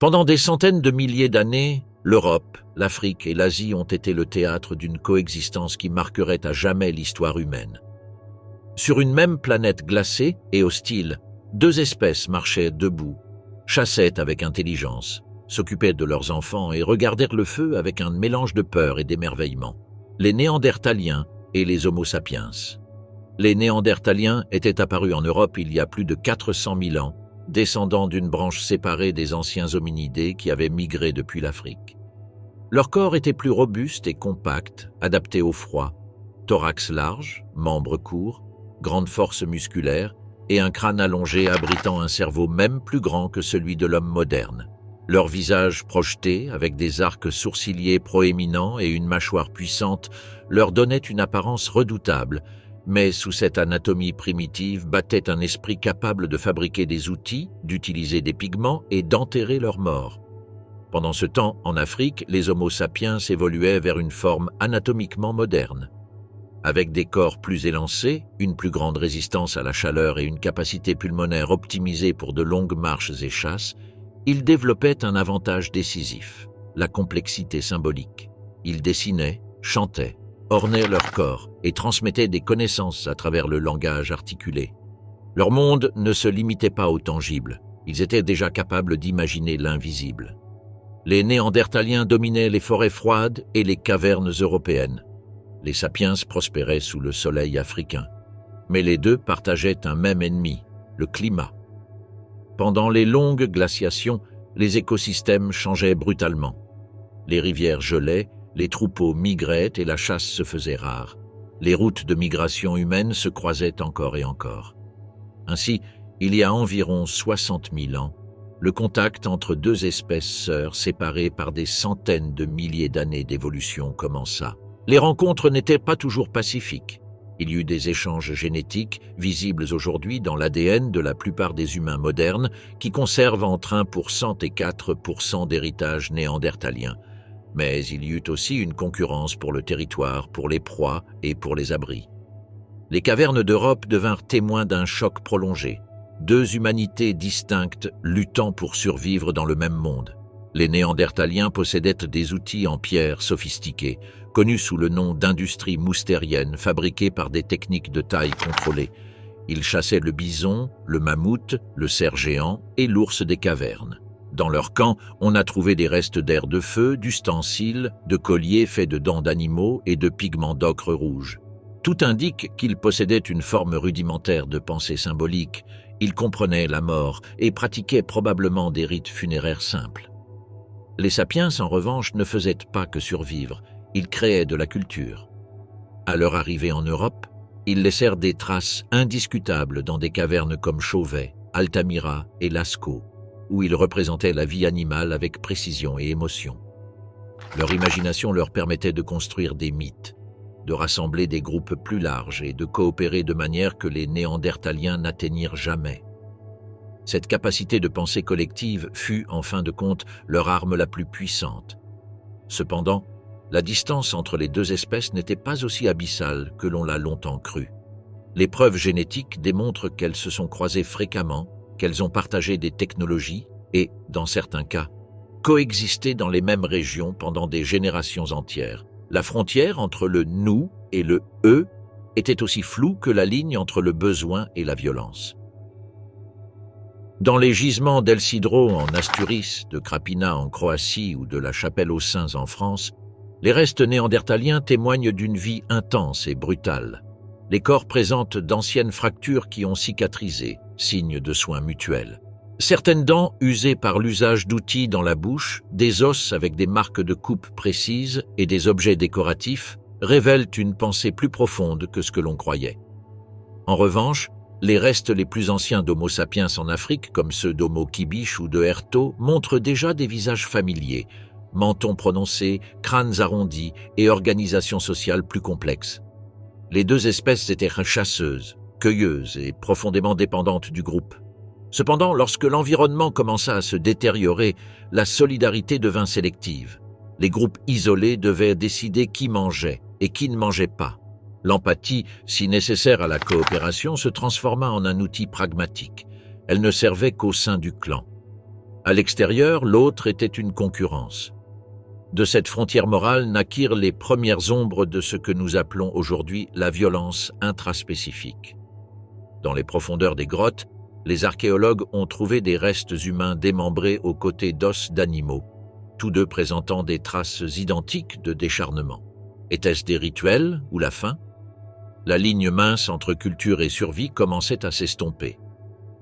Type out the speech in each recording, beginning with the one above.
Pendant des centaines de milliers d'années, l'Europe, l'Afrique et l'Asie ont été le théâtre d'une coexistence qui marquerait à jamais l'histoire humaine. Sur une même planète glacée et hostile, deux espèces marchaient debout, chassaient avec intelligence, s'occupaient de leurs enfants et regardèrent le feu avec un mélange de peur et d'émerveillement. Les Néandertaliens et les Homo sapiens. Les Néandertaliens étaient apparus en Europe il y a plus de 400 000 ans, descendants d'une branche séparée des anciens hominidés qui avaient migré depuis l'Afrique. Leur corps était plus robuste et compact, adapté au froid, thorax large, membres courts, grande force musculaire et un crâne allongé abritant un cerveau même plus grand que celui de l'homme moderne. Leur visage projeté, avec des arcs sourciliers proéminents et une mâchoire puissante, leur donnait une apparence redoutable, mais sous cette anatomie primitive battait un esprit capable de fabriquer des outils, d'utiliser des pigments et d'enterrer leurs morts. Pendant ce temps, en Afrique, les Homo sapiens évoluaient vers une forme anatomiquement moderne. Avec des corps plus élancés, une plus grande résistance à la chaleur et une capacité pulmonaire optimisée pour de longues marches et chasses, ils développaient un avantage décisif, la complexité symbolique. Ils dessinaient, chantaient, ornaient leur corps et transmettaient des connaissances à travers le langage articulé. Leur monde ne se limitait pas au tangible, ils étaient déjà capables d'imaginer l'invisible. Les Néandertaliens dominaient les forêts froides et les cavernes européennes. Les sapiens prospéraient sous le soleil africain. Mais les deux partageaient un même ennemi, le climat. Pendant les longues glaciations, les écosystèmes changeaient brutalement. Les rivières gelaient, les troupeaux migraient et la chasse se faisait rare. Les routes de migration humaine se croisaient encore et encore. Ainsi, il y a environ 60 000 ans, le contact entre deux espèces sœurs séparées par des centaines de milliers d'années d'évolution commença. Les rencontres n'étaient pas toujours pacifiques. Il y eut des échanges génétiques, visibles aujourd'hui dans l'ADN de la plupart des humains modernes, qui conservent entre 1% et 4% d'héritage néandertalien. Mais il y eut aussi une concurrence pour le territoire, pour les proies et pour les abris. Les cavernes d'Europe devinrent témoins d'un choc prolongé. Deux humanités distinctes luttant pour survivre dans le même monde. Les Néandertaliens possédaient des outils en pierre sophistiqués, connus sous le nom d'industrie moustérienne, fabriqués par des techniques de taille contrôlée. Ils chassaient le bison, le mammouth, le cerf géant et l'ours des cavernes. Dans leur camp, on a trouvé des restes d'air de feu, d'ustensiles, de colliers faits de dents d'animaux et de pigments d'ocre rouge. Tout indique qu'ils possédaient une forme rudimentaire de pensée symbolique. Ils comprenaient la mort et pratiquaient probablement des rites funéraires simples. Les sapiens, en revanche, ne faisaient pas que survivre, ils créaient de la culture. À leur arrivée en Europe, ils laissèrent des traces indiscutables dans des cavernes comme Chauvet, Altamira et Lascaux, où ils représentaient la vie animale avec précision et émotion. Leur imagination leur permettait de construire des mythes, de rassembler des groupes plus larges et de coopérer de manière que les Néandertaliens n'atteignirent jamais. Cette capacité de pensée collective fut, en fin de compte, leur arme la plus puissante. Cependant, la distance entre les deux espèces n'était pas aussi abyssale que l'on l'a longtemps cru. Les preuves génétiques démontrent qu'elles se sont croisées fréquemment, qu'elles ont partagé des technologies et, dans certains cas, coexisté dans les mêmes régions pendant des générations entières. La frontière entre le « nous » et le « eux » était aussi floue que la ligne entre le besoin et la violence. Dans les gisements d'El Sidro en Asturies, de Krapina en Croatie ou de la Chapelle aux Saints en France, les restes néandertaliens témoignent d'une vie intense et brutale. Les corps présentent d'anciennes fractures qui ont cicatrisé, signe de soins mutuels. Certaines dents usées par l'usage d'outils dans la bouche, des os avec des marques de coupe précises et des objets décoratifs révèlent une pensée plus profonde que ce que l'on croyait. En revanche, les restes les plus anciens d'Homo sapiens en Afrique, comme ceux d'Homo kibish ou de Herto, montrent déjà des visages familiers, mentons prononcés, crânes arrondis et organisations sociales plus complexes. Les deux espèces étaient chasseuses, cueilleuses et profondément dépendantes du groupe. Cependant, lorsque l'environnement commença à se détériorer, la solidarité devint sélective. Les groupes isolés devaient décider qui mangeait et qui ne mangeait pas. L'empathie, si nécessaire à la coopération, se transforma en un outil pragmatique. Elle ne servait qu'au sein du clan. À l'extérieur, l'autre était une concurrence. De cette frontière morale naquirent les premières ombres de ce que nous appelons aujourd'hui la violence intraspécifique. Dans les profondeurs des grottes, les archéologues ont trouvé des restes humains démembrés aux côtés d'os d'animaux, tous deux présentant des traces identiques de décharnement. Était-ce des rituels ou la faim? La ligne mince entre culture et survie commençait à s'estomper.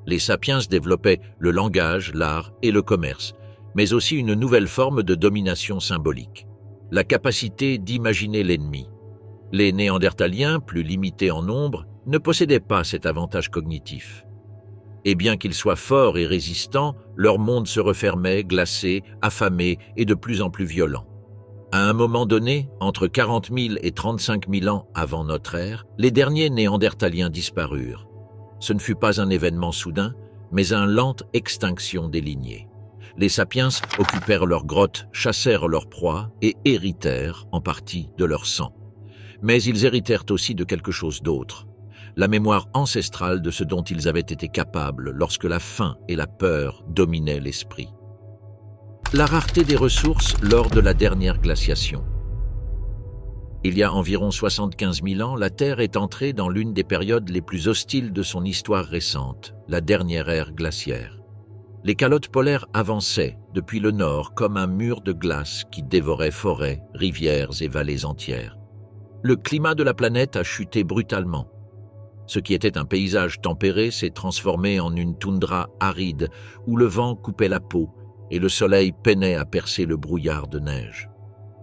Les sapiens développaient le langage, l'art et le commerce, mais aussi une nouvelle forme de domination symbolique, la capacité d'imaginer l'ennemi. Les Néandertaliens, plus limités en nombre, ne possédaient pas cet avantage cognitif. Et bien qu'ils soient forts et résistants, leur monde se refermait, glacé, affamé et de plus en plus violent. À un moment donné, entre 40 000 et 35 000 ans avant notre ère, les derniers Néandertaliens disparurent. Ce ne fut pas un événement soudain, mais une lente extinction des lignées. Les sapiens occupèrent leurs grottes, chassèrent leurs proies et héritèrent en partie de leur sang. Mais ils héritèrent aussi de quelque chose d'autre, la mémoire ancestrale de ce dont ils avaient été capables lorsque la faim et la peur dominaient l'esprit. La rareté des ressources lors de la dernière glaciation. Il y a environ 75 000 ans, la Terre est entrée dans l'une des périodes les plus hostiles de son histoire récente, la dernière ère glaciaire. Les calottes polaires avançaient depuis le nord comme un mur de glace qui dévorait forêts, rivières et vallées entières. Le climat de la planète a chuté brutalement. Ce qui était un paysage tempéré s'est transformé en une toundra aride où le vent coupait la peau et le soleil peinait à percer le brouillard de neige.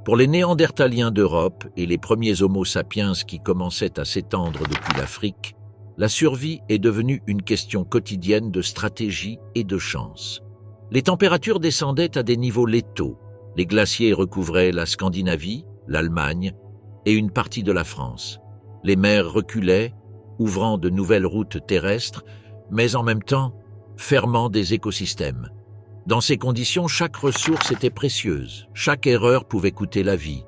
Pour les Néandertaliens d'Europe et les premiers Homo sapiens qui commençaient à s'étendre depuis l'Afrique, la survie est devenue une question quotidienne de stratégie et de chance. Les températures descendaient à des niveaux létaux. Les glaciers recouvraient la Scandinavie, l'Allemagne et une partie de la France. Les mers reculaient, ouvrant de nouvelles routes terrestres, mais en même temps fermant des écosystèmes. Dans ces conditions, chaque ressource était précieuse, chaque erreur pouvait coûter la vie.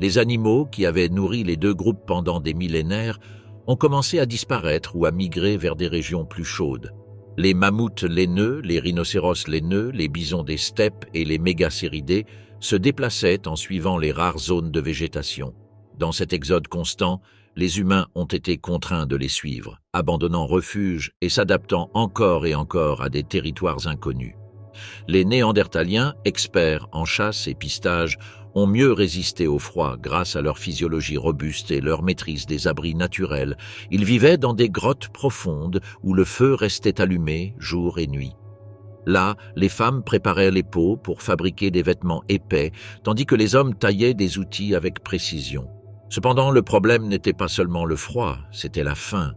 Les animaux, qui avaient nourri les deux groupes pendant des millénaires, ont commencé à disparaître ou à migrer vers des régions plus chaudes. Les mammouths laineux, les rhinocéros laineux, les bisons des steppes et les mégacéridés se déplaçaient en suivant les rares zones de végétation. Dans cet exode constant, les humains ont été contraints de les suivre, abandonnant refuge et s'adaptant encore et encore à des territoires inconnus. Les Néandertaliens, experts en chasse et pistage, ont mieux résisté au froid grâce à leur physiologie robuste et leur maîtrise des abris naturels. Ils vivaient dans des grottes profondes où le feu restait allumé jour et nuit. Là, les femmes préparaient les peaux pour fabriquer des vêtements épais, tandis que les hommes taillaient des outils avec précision. Cependant, le problème n'était pas seulement le froid, c'était la faim.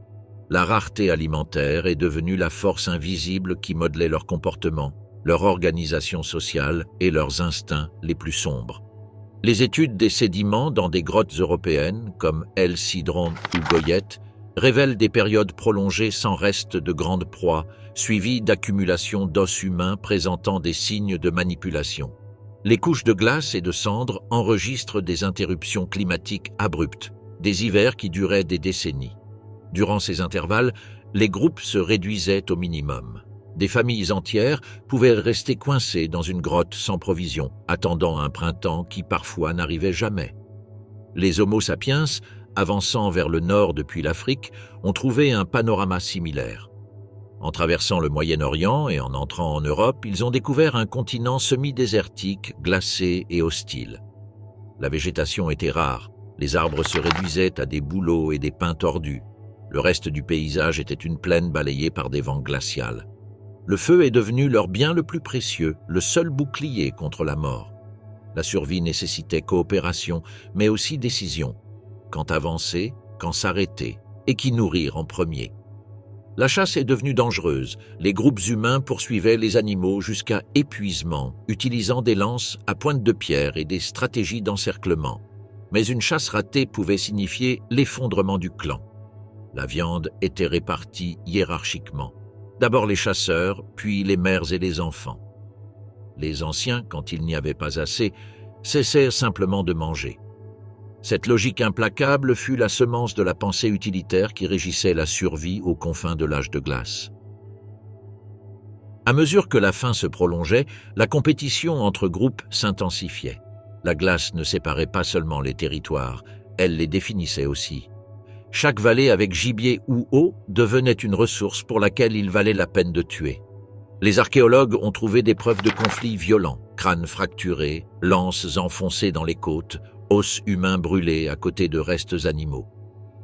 La rareté alimentaire est devenue la force invisible qui modelait leur comportement, leur organisation sociale et leurs instincts les plus sombres. Les études des sédiments dans des grottes européennes, comme El Sidron ou Goyette, révèlent des périodes prolongées sans reste de grandes proies, suivies d'accumulations d'os humains présentant des signes de manipulation. Les couches de glace et de cendres enregistrent des interruptions climatiques abruptes, des hivers qui duraient des décennies. Durant ces intervalles, les groupes se réduisaient au minimum. Des familles entières pouvaient rester coincées dans une grotte sans provisions, attendant un printemps qui parfois n'arrivait jamais. Les Homo sapiens, avançant vers le nord depuis l'Afrique, ont trouvé un panorama similaire. En traversant le Moyen-Orient et en entrant en Europe, ils ont découvert un continent semi-désertique, glacé et hostile. La végétation était rare, les arbres se réduisaient à des bouleaux et des pins tordus. Le reste du paysage était une plaine balayée par des vents glacials. Le feu est devenu leur bien le plus précieux, le seul bouclier contre la mort. La survie nécessitait coopération, mais aussi décision. Quand avancer, quand s'arrêter, et qui nourrir en premier. La chasse est devenue dangereuse. Les groupes humains poursuivaient les animaux jusqu'à épuisement, utilisant des lances à pointe de pierre et des stratégies d'encerclement. Mais une chasse ratée pouvait signifier l'effondrement du clan. La viande était répartie hiérarchiquement. D'abord les chasseurs, puis les mères et les enfants. Les anciens, quand il n'y avait pas assez, cessèrent simplement de manger. Cette logique implacable fut la semence de la pensée utilitaire qui régissait la survie aux confins de l'âge de glace. À mesure que la faim se prolongeait, la compétition entre groupes s'intensifiait. La glace ne séparait pas seulement les territoires, elle les définissait aussi. Chaque vallée avec gibier ou eau devenait une ressource pour laquelle il valait la peine de tuer. Les archéologues ont trouvé des preuves de conflits violents, crânes fracturés, lances enfoncées dans les côtes, os humains brûlés à côté de restes animaux.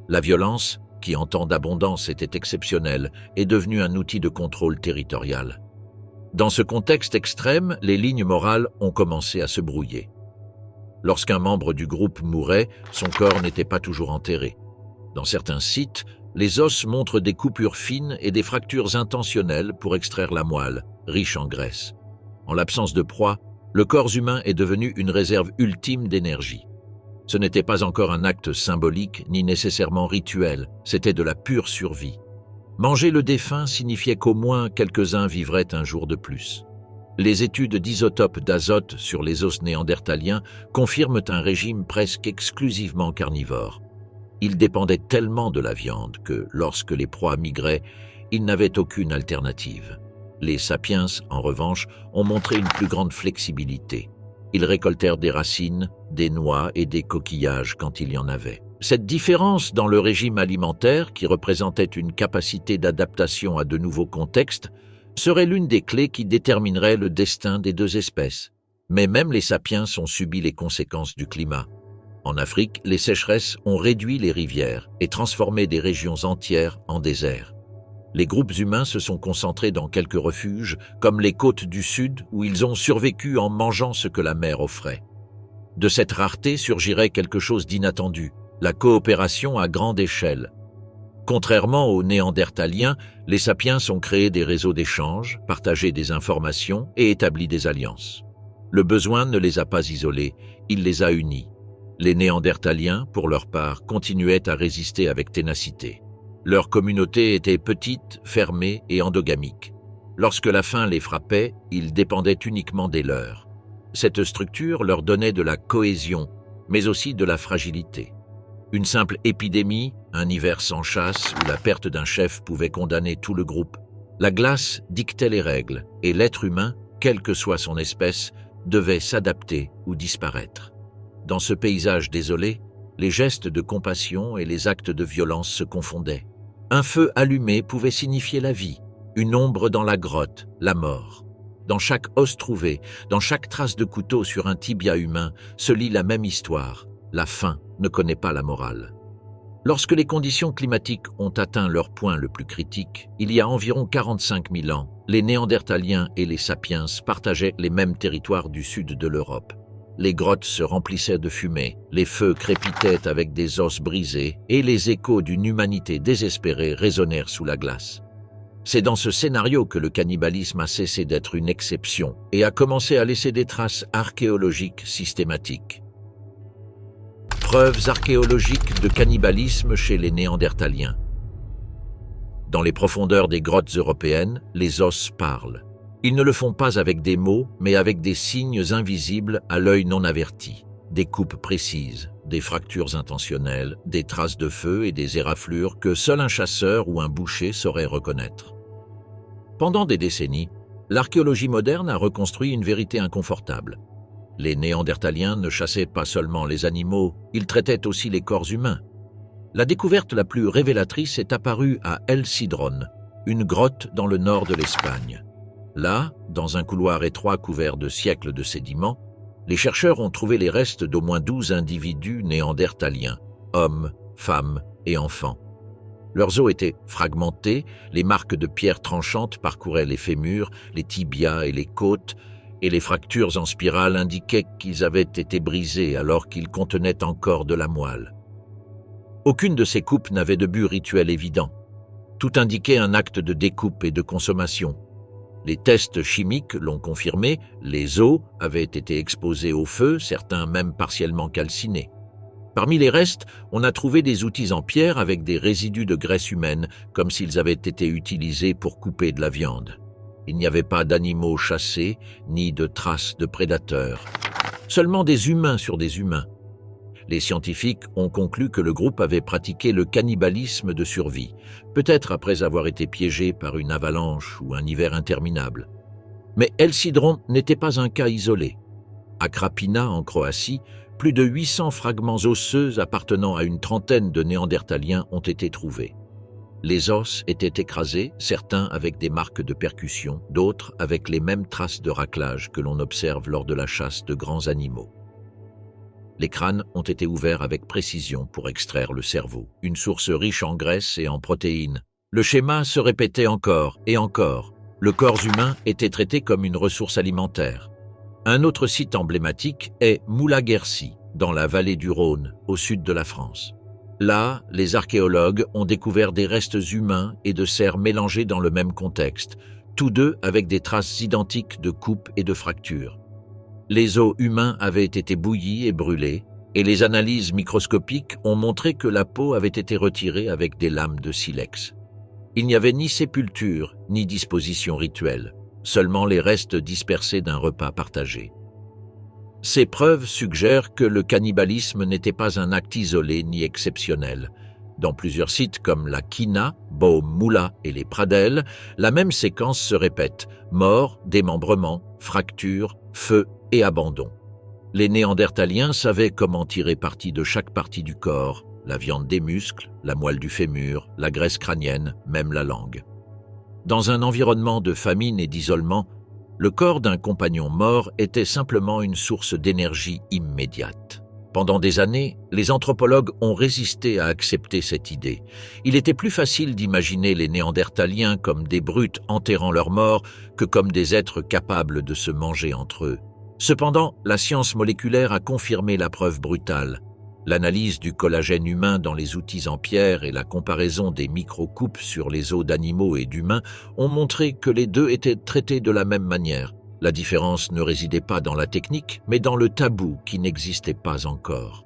La violence, qui en temps d'abondance était exceptionnelle, est devenue un outil de contrôle territorial. Dans ce contexte extrême, les lignes morales ont commencé à se brouiller. Lorsqu'un membre du groupe mourait, son corps n'était pas toujours enterré. Dans certains sites, les os montrent des coupures fines et des fractures intentionnelles pour extraire la moelle, riche en graisse. En l'absence de proie, le corps humain est devenu une réserve ultime d'énergie. Ce n'était pas encore un acte symbolique ni nécessairement rituel, c'était de la pure survie. Manger le défunt signifiait qu'au moins quelques-uns vivraient un jour de plus. Les études d'isotopes d'azote sur les os néandertaliens confirment un régime presque exclusivement carnivore. Ils dépendaient tellement de la viande que, lorsque les proies migraient, ils n'avaient aucune alternative. Les sapiens, en revanche, ont montré une plus grande flexibilité. Ils récoltèrent des racines, des noix et des coquillages quand il y en avait. Cette différence dans le régime alimentaire, qui représentait une capacité d'adaptation à de nouveaux contextes, serait l'une des clés qui déterminerait le destin des deux espèces. Mais même les sapiens ont subi les conséquences du climat. En Afrique, les sécheresses ont réduit les rivières et transformé des régions entières en déserts. Les groupes humains se sont concentrés dans quelques refuges, comme les côtes du Sud, où ils ont survécu en mangeant ce que la mer offrait. De cette rareté surgirait quelque chose d'inattendu, la coopération à grande échelle. Contrairement aux Néandertaliens, les sapiens ont créé des réseaux d'échange, partagé des informations et établi des alliances. Le besoin ne les a pas isolés, il les a unis. Les Néandertaliens, pour leur part, continuaient à résister avec ténacité. Leur communauté était petite, fermée et endogamique. Lorsque la faim les frappait, ils dépendaient uniquement des leurs. Cette structure leur donnait de la cohésion, mais aussi de la fragilité. Une simple épidémie, un hiver sans chasse ou la perte d'un chef pouvait condamner tout le groupe. La glace dictait les règles et l'être humain, quelle que soit son espèce, devait s'adapter ou disparaître. Dans ce paysage désolé, les gestes de compassion et les actes de violence se confondaient. Un feu allumé pouvait signifier la vie, une ombre dans la grotte, la mort. Dans chaque os trouvé, dans chaque trace de couteau sur un tibia humain, se lit la même histoire. La faim ne connaît pas la morale. Lorsque les conditions climatiques ont atteint leur point le plus critique, il y a environ 45 000 ans, les Néandertaliens et les sapiens partageaient les mêmes territoires du sud de l'Europe. Les grottes se remplissaient de fumée, les feux crépitaient avec des os brisés et les échos d'une humanité désespérée résonnèrent sous la glace. C'est dans ce scénario que le cannibalisme a cessé d'être une exception et a commencé à laisser des traces archéologiques systématiques. Preuves archéologiques de cannibalisme chez les Néandertaliens. Dans les profondeurs des grottes européennes, les os parlent. Ils ne le font pas avec des mots, mais avec des signes invisibles à l'œil non averti. Des coupes précises, des fractures intentionnelles, des traces de feu et des éraflures que seul un chasseur ou un boucher saurait reconnaître. Pendant des décennies, l'archéologie moderne a reconstruit une vérité inconfortable. Les Néandertaliens ne chassaient pas seulement les animaux, ils traitaient aussi les corps humains. La découverte la plus révélatrice est apparue à El Cidrón, une grotte dans le nord de l'Espagne. Là, dans un couloir étroit couvert de siècles de sédiments, les chercheurs ont trouvé les restes d'au moins 12 individus néandertaliens, hommes, femmes et enfants. Leurs os étaient fragmentés, les marques de pierres tranchantes parcouraient les fémurs, les tibias et les côtes, et les fractures en spirale indiquaient qu'ils avaient été brisés alors qu'ils contenaient encore de la moelle. Aucune de ces coupes n'avait de but rituel évident. Tout indiquait un acte de découpe et de consommation. Les tests chimiques l'ont confirmé, les os avaient été exposés au feu, certains même partiellement calcinés. Parmi les restes, on a trouvé des outils en pierre avec des résidus de graisse humaine, comme s'ils avaient été utilisés pour couper de la viande. Il n'y avait pas d'animaux chassés, ni de traces de prédateurs. Seulement des humains sur des humains. Les scientifiques ont conclu que le groupe avait pratiqué le cannibalisme de survie, peut-être après avoir été piégé par une avalanche ou un hiver interminable. Mais El Cidron n'était pas un cas isolé. À Krapina, en Croatie, plus de 800 fragments osseux appartenant à une trentaine de Néandertaliens ont été trouvés. Les os étaient écrasés, certains avec des marques de percussion, d'autres avec les mêmes traces de raclage que l'on observe lors de la chasse de grands animaux. Les crânes ont été ouverts avec précision pour extraire le cerveau, une source riche en graisse et en protéines. Le schéma se répétait encore et encore. Le corps humain était traité comme une ressource alimentaire. Un autre site emblématique est Moulaguercy, dans la vallée du Rhône, au sud de la France. Là, les archéologues ont découvert des restes humains et de cerfs mélangés dans le même contexte, tous deux avec des traces identiques de coupes et de fractures. Les os humains avaient été bouillis et brûlés, et les analyses microscopiques ont montré que la peau avait été retirée avec des lames de silex. Il n'y avait ni sépulture, ni disposition rituelle, seulement les restes dispersés d'un repas partagé. Ces preuves suggèrent que le cannibalisme n'était pas un acte isolé ni exceptionnel. Dans plusieurs sites comme la Kina, Baum-Moula et les Pradelles, la même séquence se répète: mort, démembrement, fracture, feu et abandon. Les Néandertaliens savaient comment tirer parti de chaque partie du corps, la viande des muscles, la moelle du fémur, la graisse crânienne, même la langue. Dans un environnement de famine et d'isolement, le corps d'un compagnon mort était simplement une source d'énergie immédiate. Pendant des années, les anthropologues ont résisté à accepter cette idée. Il était plus facile d'imaginer les Néandertaliens comme des brutes enterrant leurs morts que comme des êtres capables de se manger entre eux. Cependant, la science moléculaire a confirmé la preuve brutale. L'analyse du collagène humain dans les outils en pierre et la comparaison des microcoupes sur les os d'animaux et d'humains ont montré que les deux étaient traités de la même manière. La différence ne résidait pas dans la technique, mais dans le tabou qui n'existait pas encore.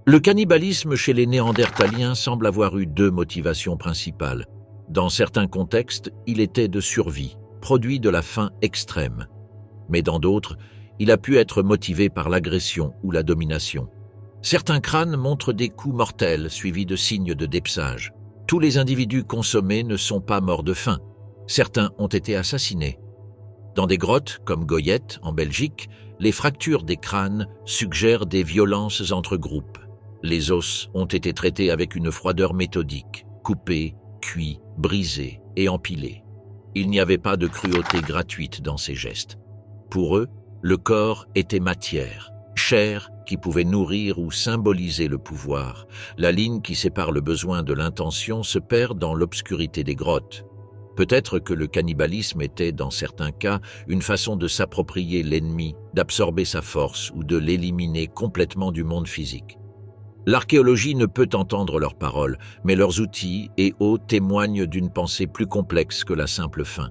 Le cannibalisme chez les Néandertaliens semble avoir eu deux motivations principales. Dans certains contextes, il était de survie, produit de la faim extrême. Mais dans d'autres, il a pu être motivé par l'agression ou la domination. Certains crânes montrent des coups mortels suivis de signes de dépsage. Tous les individus consommés ne sont pas morts de faim. Certains ont été assassinés. Dans des grottes, comme Goyette, en Belgique, les fractures des crânes suggèrent des violences entre groupes. Les os ont été traités avec une froideur méthodique, coupés, cuits, brisés et empilés. Il n'y avait pas de cruauté gratuite dans ces gestes. Pour eux, le corps était matière, chair qui pouvait nourrir ou symboliser le pouvoir. La ligne qui sépare le besoin de l'intention se perd dans l'obscurité des grottes. Peut-être que le cannibalisme était, dans certains cas, une façon de s'approprier l'ennemi, d'absorber sa force ou de l'éliminer complètement du monde physique. L'archéologie ne peut entendre leurs paroles, mais leurs outils et eaux témoignent d'une pensée plus complexe que la simple faim.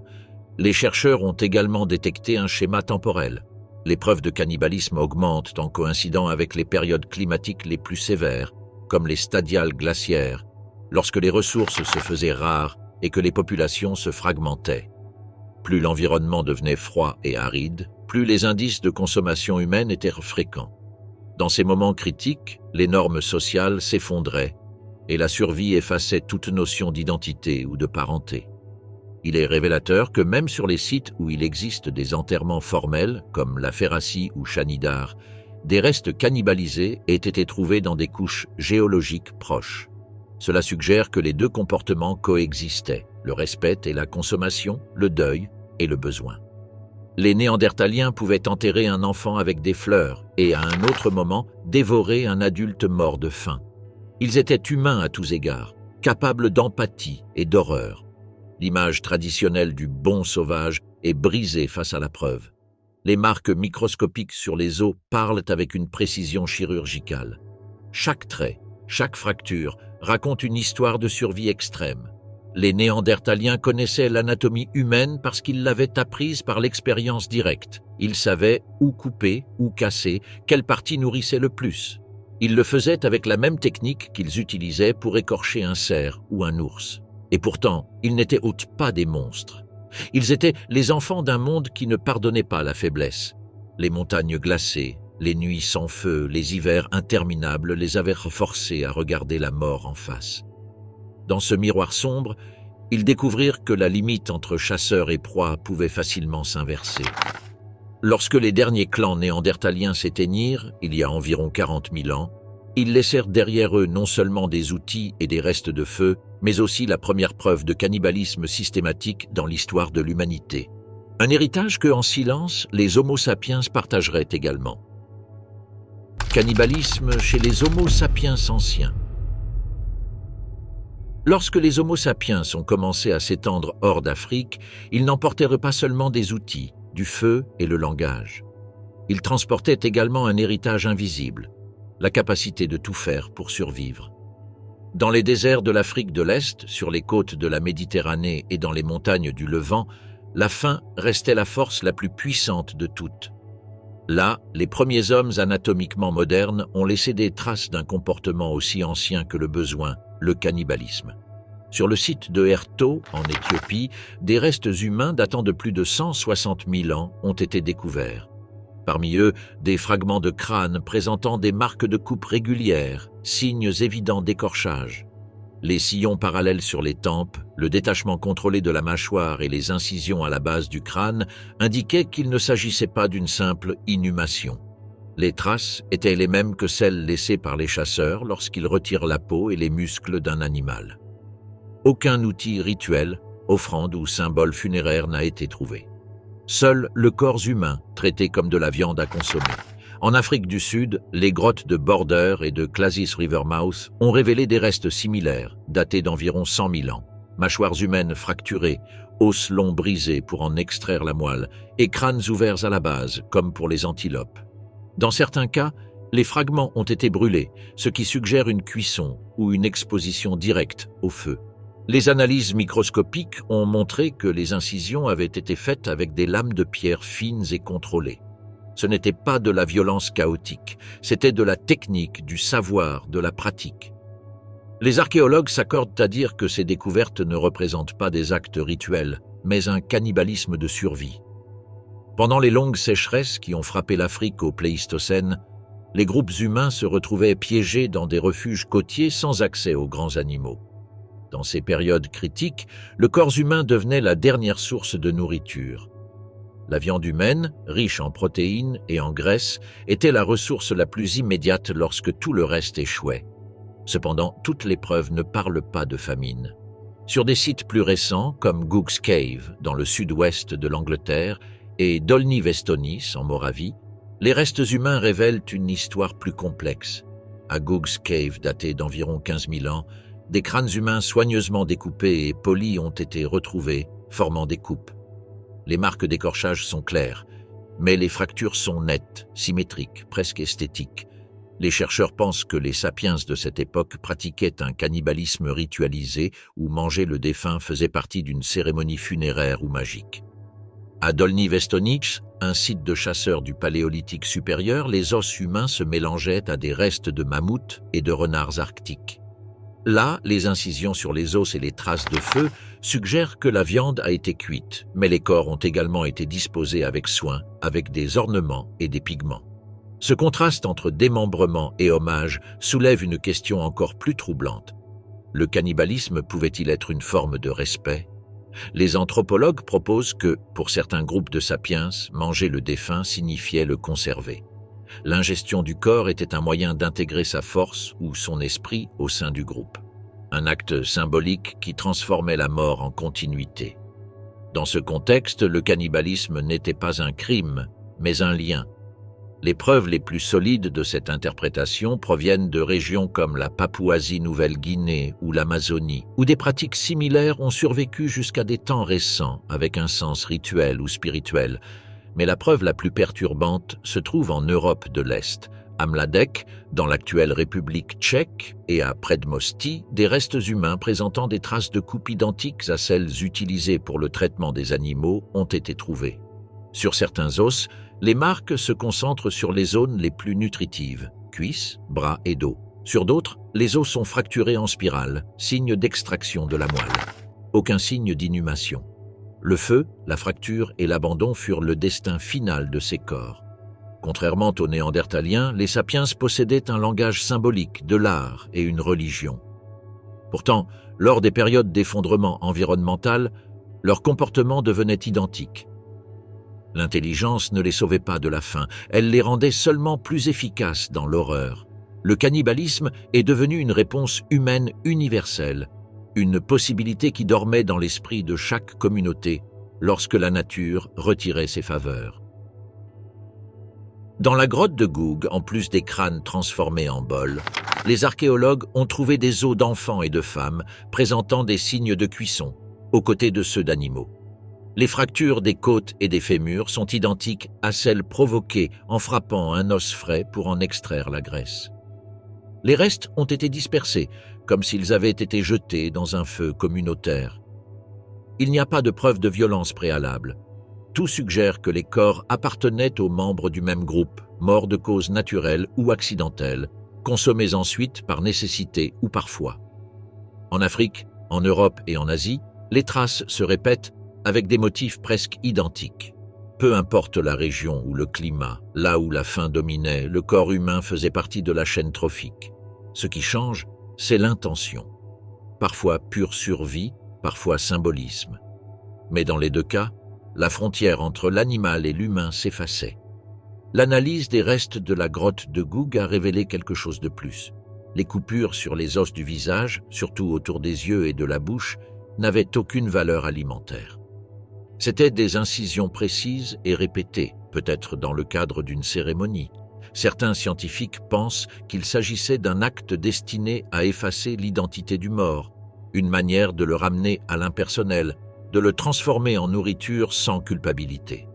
Les chercheurs ont également détecté un schéma temporel. Les preuves de cannibalisme augmentent en coïncidant avec les périodes climatiques les plus sévères, comme les stadiales glaciaires, lorsque les ressources se faisaient rares et que les populations se fragmentaient. Plus l'environnement devenait froid et aride, plus les indices de consommation humaine étaient fréquents. Dans ces moments critiques, les normes sociales s'effondraient et la survie effaçait toute notion d'identité ou de parenté. Il est révélateur que même sur les sites où il existe des enterrements formels, comme la Ferracie ou Chanidar, des restes cannibalisés aient été trouvés dans des couches géologiques proches. Cela suggère que les deux comportements coexistaient, le respect et la consommation, le deuil et le besoin. Les Néandertaliens pouvaient enterrer un enfant avec des fleurs et, à un autre moment, dévorer un adulte mort de faim. Ils étaient humains à tous égards, capables d'empathie et d'horreur. L'image traditionnelle du bon sauvage est brisée face à la preuve. Les marques microscopiques sur les os parlent avec une précision chirurgicale. Chaque trait, chaque fracture raconte une histoire de survie extrême. Les Néandertaliens connaissaient l'anatomie humaine parce qu'ils l'avaient apprise par l'expérience directe. Ils savaient où couper, où casser, quelle partie nourrissait le plus. Ils le faisaient avec la même technique qu'ils utilisaient pour écorcher un cerf ou un ours. Et pourtant, ils n'étaient pas des monstres. Ils étaient les enfants d'un monde qui ne pardonnait pas la faiblesse. Les montagnes glacées, les nuits sans feu, les hivers interminables les avaient forcés à regarder la mort en face. Dans ce miroir sombre, Ils découvrirent que la limite entre chasseurs et proie pouvait facilement s'inverser. Lorsque les derniers clans néandertaliens s'éteignirent, il y a environ 40 000 ans, ils laissèrent derrière eux non seulement des outils et des restes de feu, mais aussi la première preuve de cannibalisme systématique dans l'histoire de l'humanité. Un héritage que, en silence, les Homo sapiens partageraient également. Cannibalisme chez les Homo sapiens anciens. Lorsque les Homo sapiens ont commencé à s'étendre hors d'Afrique, ils n'emportèrent pas seulement des outils, du feu et le langage. Ils transportaient également un héritage invisible, la capacité de tout faire pour survivre. Dans les déserts de l'Afrique de l'Est, sur les côtes de la Méditerranée et dans les montagnes du Levant, la faim restait la force la plus puissante de toutes. Là, les premiers hommes anatomiquement modernes ont laissé des traces d'un comportement aussi ancien que le besoin, le cannibalisme. Sur le site de Erto, en Éthiopie, des restes humains datant de plus de 160 000 ans ont été découverts. Parmi eux, des fragments de crâne présentant des marques de coupe régulières, signes évidents d'écorchage. Les sillons parallèles sur les tempes, le détachement contrôlé de la mâchoire et les incisions à la base du crâne indiquaient qu'il ne s'agissait pas d'une simple inhumation. Les traces étaient les mêmes que celles laissées par les chasseurs lorsqu'ils retirent la peau et les muscles d'un animal. Aucun outil rituel, offrande ou symbole funéraire n'a été trouvé. Seul le corps humain, traité comme de la viande à consommer. En Afrique du Sud, les grottes de Border et de Clasis Rivermouth ont révélé des restes similaires, datés d'environ 100 000 ans. Mâchoires humaines fracturées, os longs brisés pour en extraire la moelle, et crânes ouverts à la base, comme pour les antilopes. Dans certains cas, les fragments ont été brûlés, ce qui suggère une cuisson ou une exposition directe au feu. Les analyses microscopiques ont montré que les incisions avaient été faites avec des lames de pierre fines et contrôlées. Ce n'était pas de la violence chaotique, c'était de la technique, du savoir, de la pratique. Les archéologues s'accordent à dire que ces découvertes ne représentent pas des actes rituels, mais un cannibalisme de survie. Pendant les longues sécheresses qui ont frappé l'Afrique au Pléistocène, les groupes humains se retrouvaient piégés dans des refuges côtiers sans accès aux grands animaux. Dans ces périodes critiques, le corps humain devenait la dernière source de nourriture. La viande humaine, riche en protéines et en graisses, était la ressource la plus immédiate lorsque tout le reste échouait. Cependant, toutes les preuves ne parlent pas de famine. Sur des sites plus récents, comme Goog's Cave, dans le sud-ouest de l'Angleterre, et Dolny Vestonis, en Moravie, les restes humains révèlent une histoire plus complexe. À Goog's Cave, daté d'environ 15 000 ans, des crânes humains soigneusement découpés et polis ont été retrouvés, formant des coupes. Les marques d'écorchage sont claires, mais les fractures sont nettes, symétriques, presque esthétiques. Les chercheurs pensent que les sapiens de cette époque pratiquaient un cannibalisme ritualisé où manger le défunt faisait partie d'une cérémonie funéraire ou magique. À Dolny Vestonis, un site de chasseurs du Paléolithique supérieur, les os humains se mélangeaient à des restes de mammouths et de renards arctiques. Là, les incisions sur les os et les traces de feu suggèrent que la viande a été cuite, mais les corps ont également été disposés avec soin, avec des ornements et des pigments. Ce contraste entre démembrement et hommage soulève une question encore plus troublante. Le cannibalisme pouvait-il être une forme de respect ? Les anthropologues proposent que, pour certains groupes de sapiens, manger le défunt signifiait le conserver. L'ingestion du corps était un moyen d'intégrer sa force ou son esprit au sein du groupe. Un acte symbolique qui transformait la mort en continuité. Dans ce contexte, le cannibalisme n'était pas un crime, mais un lien. Les preuves les plus solides de cette interprétation proviennent de régions comme la Papouasie-Nouvelle-Guinée ou l'Amazonie, où des pratiques similaires ont survécu jusqu'à des temps récents avec un sens rituel ou spirituel. Mais la preuve la plus perturbante se trouve en Europe de l'Est. À Mladec, dans l'actuelle République tchèque, et à Predmostie, des restes humains présentant des traces de coupes identiques à celles utilisées pour le traitement des animaux ont été trouvés. Sur certains os, les marques se concentrent sur les zones les plus nutritives, cuisses, bras et dos. Sur d'autres, les os sont fracturés en spirale, signe d'extraction de la moelle. Aucun signe d'inhumation. Le feu, la fracture et l'abandon furent le destin final de ces corps. Contrairement aux Néandertaliens, les sapiens possédaient un langage symbolique, de l'art et une religion. Pourtant, lors des périodes d'effondrement environnemental, leur comportement devenait identique. L'intelligence ne les sauvait pas de la faim, elle les rendait seulement plus efficaces dans l'horreur. Le cannibalisme est devenu une réponse humaine universelle, une possibilité qui dormait dans l'esprit de chaque communauté lorsque la nature retirait ses faveurs. Dans la grotte de Goug, en plus des crânes transformés en bols, les archéologues ont trouvé des os d'enfants et de femmes présentant des signes de cuisson, aux côtés de ceux d'animaux. Les fractures des côtes et des fémurs sont identiques à celles provoquées en frappant un os frais pour en extraire la graisse. Les restes ont été dispersés, comme s'ils avaient été jetés dans un feu communautaire. Il n'y a pas de preuve de violence préalable. Tout suggère que les corps appartenaient aux membres du même groupe, morts de cause naturelle ou accidentelle, consommés ensuite par nécessité ou par foi. En Afrique, en Europe et en Asie, les traces se répètent avec des motifs presque identiques. Peu importe la région ou le climat, là où la faim dominait, le corps humain faisait partie de la chaîne trophique. Ce qui change, c'est l'intention. Parfois pure survie, parfois symbolisme. Mais dans les deux cas, la frontière entre l'animal et l'humain s'effaçait. L'analyse des restes de la grotte de Goug a révélé quelque chose de plus. Les coupures sur les os du visage, surtout autour des yeux et de la bouche, n'avaient aucune valeur alimentaire. C'étaient des incisions précises et répétées, peut-être dans le cadre d'une cérémonie. Certains scientifiques pensent qu'il s'agissait d'un acte destiné à effacer l'identité du mort, une manière de le ramener à l'impersonnel, de le transformer en nourriture sans culpabilité.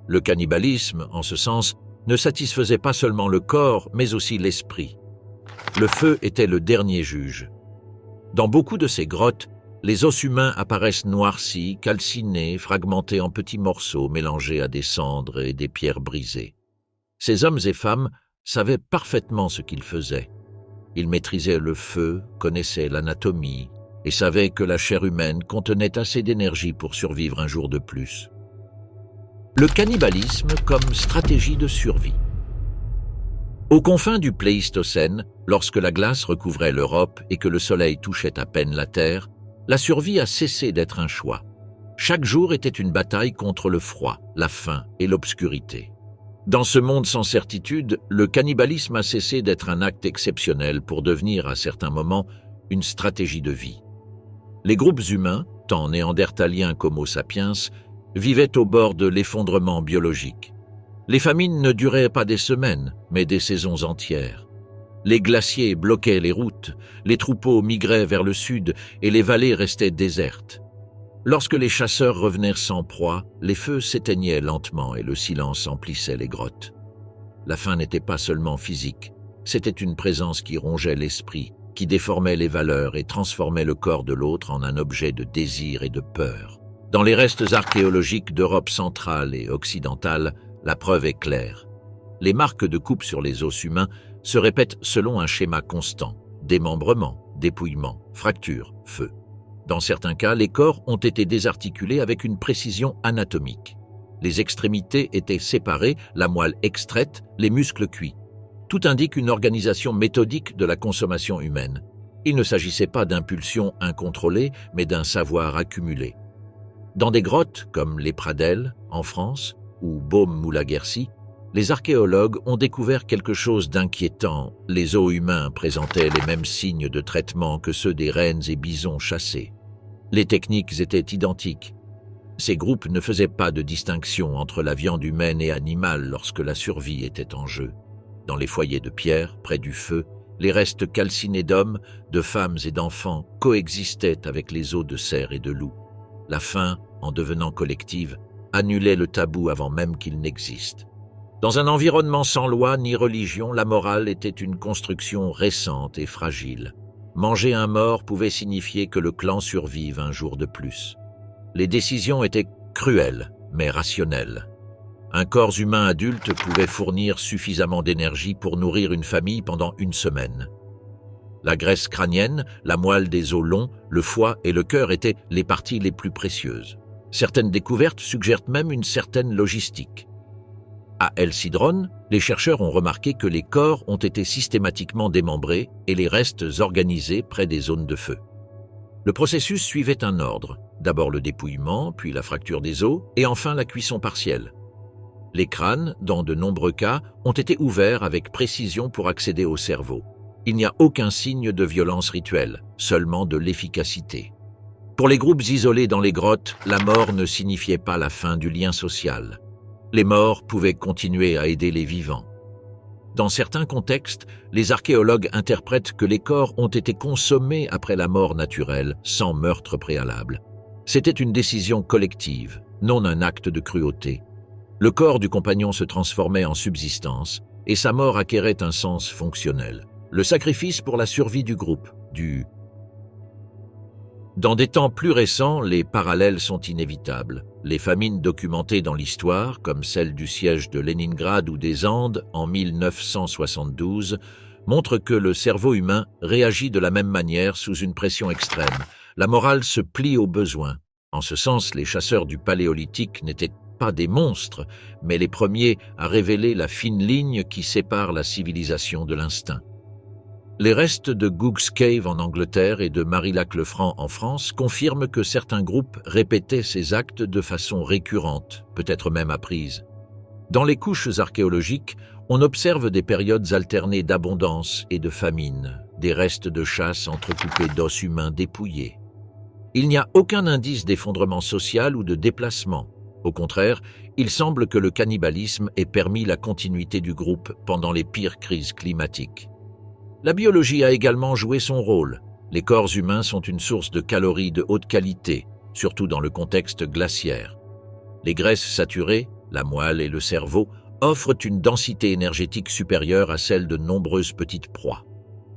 Le cannibalisme, en ce sens, ne satisfaisait pas seulement le corps, mais aussi l'esprit. Le feu était le dernier juge. Dans beaucoup de ces grottes, les os humains apparaissent noircis, calcinés, fragmentés en petits morceaux mélangés à des cendres et des pierres brisées. Ces hommes et femmes savaient parfaitement ce qu'ils faisaient. Ils maîtrisaient le feu, connaissaient l'anatomie et savaient que la chair humaine contenait assez d'énergie pour survivre un jour de plus. Le cannibalisme comme stratégie de survie. Aux confins du Pléistocène, lorsque la glace recouvrait l'Europe et que le soleil touchait à peine la terre, la survie a cessé d'être un choix. Chaque jour était une bataille contre le froid, la faim et l'obscurité. Dans ce monde sans certitude, le cannibalisme a cessé d'être un acte exceptionnel pour devenir, à certains moments, une stratégie de vie. Les groupes humains, tant néandertaliens qu'homo sapiens, vivaient au bord de l'effondrement biologique. Les famines ne duraient pas des semaines, mais des saisons entières. Les glaciers bloquaient les routes, les troupeaux migraient vers le sud et les vallées restaient désertes. Lorsque les chasseurs revenaient sans proie, les feux s'éteignaient lentement et le silence emplissait les grottes. La faim n'était pas seulement physique, c'était une présence qui rongeait l'esprit, qui déformait les valeurs et transformait le corps de l'autre en un objet de désir et de peur. Dans les restes archéologiques d'Europe centrale et occidentale, la preuve est claire. Les marques de coupe sur les os humains se répètent selon un schéma constant: démembrement, dépouillement, fracture, feu. Dans certains cas, les corps ont été désarticulés avec une précision anatomique. Les extrémités étaient séparées, la moelle extraite, les muscles cuits. Tout indique une organisation méthodique de la consommation humaine. Il ne s'agissait pas d'impulsions incontrôlées, mais d'un savoir accumulé. Dans des grottes comme les Pradelles, en France, ou Baume-Moulaguercy, les archéologues ont découvert quelque chose d'inquiétant. Les os humains présentaient les mêmes signes de traitement que ceux des rennes et bisons chassés. Les techniques étaient identiques. Ces groupes ne faisaient pas de distinction entre la viande humaine et animale lorsque la survie était en jeu. Dans les foyers de pierre, près du feu, les restes calcinés d'hommes, de femmes et d'enfants coexistaient avec les os de cerfs et de loups. La faim, en devenant collective, annulait le tabou avant même qu'il n'existe. Dans un environnement sans loi ni religion, la morale était une construction récente et fragile. Manger un mort pouvait signifier que le clan survive un jour de plus. Les décisions étaient cruelles, mais rationnelles. Un corps humain adulte pouvait fournir suffisamment d'énergie pour nourrir une famille pendant une semaine. La graisse crânienne, la moelle des os longs, le foie et le cœur étaient les parties les plus précieuses. Certaines découvertes suggèrent même une certaine logistique. À El Sidron, Les chercheurs ont remarqué que les corps ont été systématiquement démembrés et les restes organisés près des zones de feu. Le processus suivait un ordre, d'abord le dépouillement, puis la fracture des os, et enfin la cuisson partielle. Les crânes, dans de nombreux cas, ont été ouverts avec précision pour accéder au cerveau. Il n'y a aucun signe de violence rituelle, seulement de l'efficacité. Pour les groupes isolés dans les grottes, la mort ne signifiait pas la fin du lien social. Les morts pouvaient continuer à aider les vivants. Dans certains contextes, les archéologues interprètent que les corps ont été consommés après la mort naturelle, sans meurtre préalable. C'était une décision collective, non un acte de cruauté. Le corps du compagnon se transformait en subsistance et sa mort acquérait un sens fonctionnel. Le sacrifice pour la survie du groupe, Dans des temps plus récents, les parallèles sont inévitables. Les famines documentées dans l'histoire, comme celle du siège de Leningrad ou des Andes en 1972, montrent que le cerveau humain réagit de la même manière sous une pression extrême. La morale se plie aux besoins. En ce sens, les chasseurs du Paléolithique n'étaient pas des monstres, mais les premiers à révéler la fine ligne qui sépare la civilisation de l'instinct. Les restes de Goug's Cave en Angleterre et de Marillac-le-Franc en France confirment que certains groupes répétaient ces actes de façon récurrente, peut-être même apprise. Dans les couches archéologiques, on observe des périodes alternées d'abondance et de famine, des restes de chasse entrecoupés d'os humains dépouillés. Il n'y a aucun indice d'effondrement social ou de déplacement. Au contraire, il semble que le cannibalisme ait permis la continuité du groupe pendant les pires crises climatiques. La biologie a également joué son rôle. Les corps humains sont une source de calories de haute qualité, surtout dans le contexte glaciaire. Les graisses saturées, la moelle et le cerveau, offrent une densité énergétique supérieure à celle de nombreuses petites proies.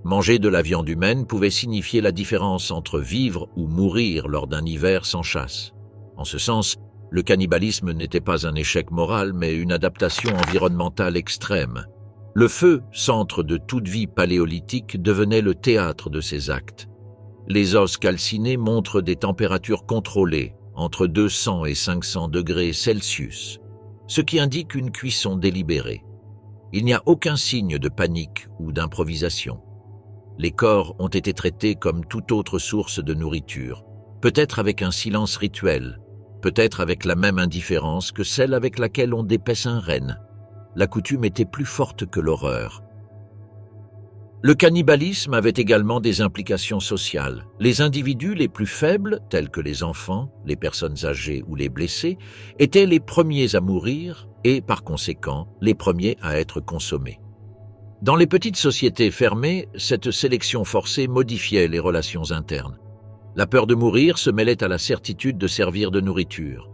Manger de la viande humaine pouvait signifier la différence entre vivre ou mourir lors d'un hiver sans chasse. En ce sens, le cannibalisme n'était pas un échec moral, mais une adaptation environnementale extrême. Le feu, centre de toute vie paléolithique, devenait le théâtre de ces actes. Les os calcinés montrent des températures contrôlées, entre 200 et 500 degrés Celsius, ce qui indique une cuisson délibérée. Il n'y a aucun signe de panique ou d'improvisation. Les corps ont été traités comme toute autre source de nourriture, peut-être avec un silence rituel, peut-être avec la même indifférence que celle avec laquelle on dépaisse un renne. La coutume était plus forte que l'horreur. Le cannibalisme avait également des implications sociales. Les individus les plus faibles, tels que les enfants, les personnes âgées ou les blessés, étaient les premiers à mourir et, par conséquent, les premiers à être consommés. Dans les petites sociétés fermées, cette sélection forcée modifiait les relations internes. La peur de mourir se mêlait à la certitude de servir de nourriture.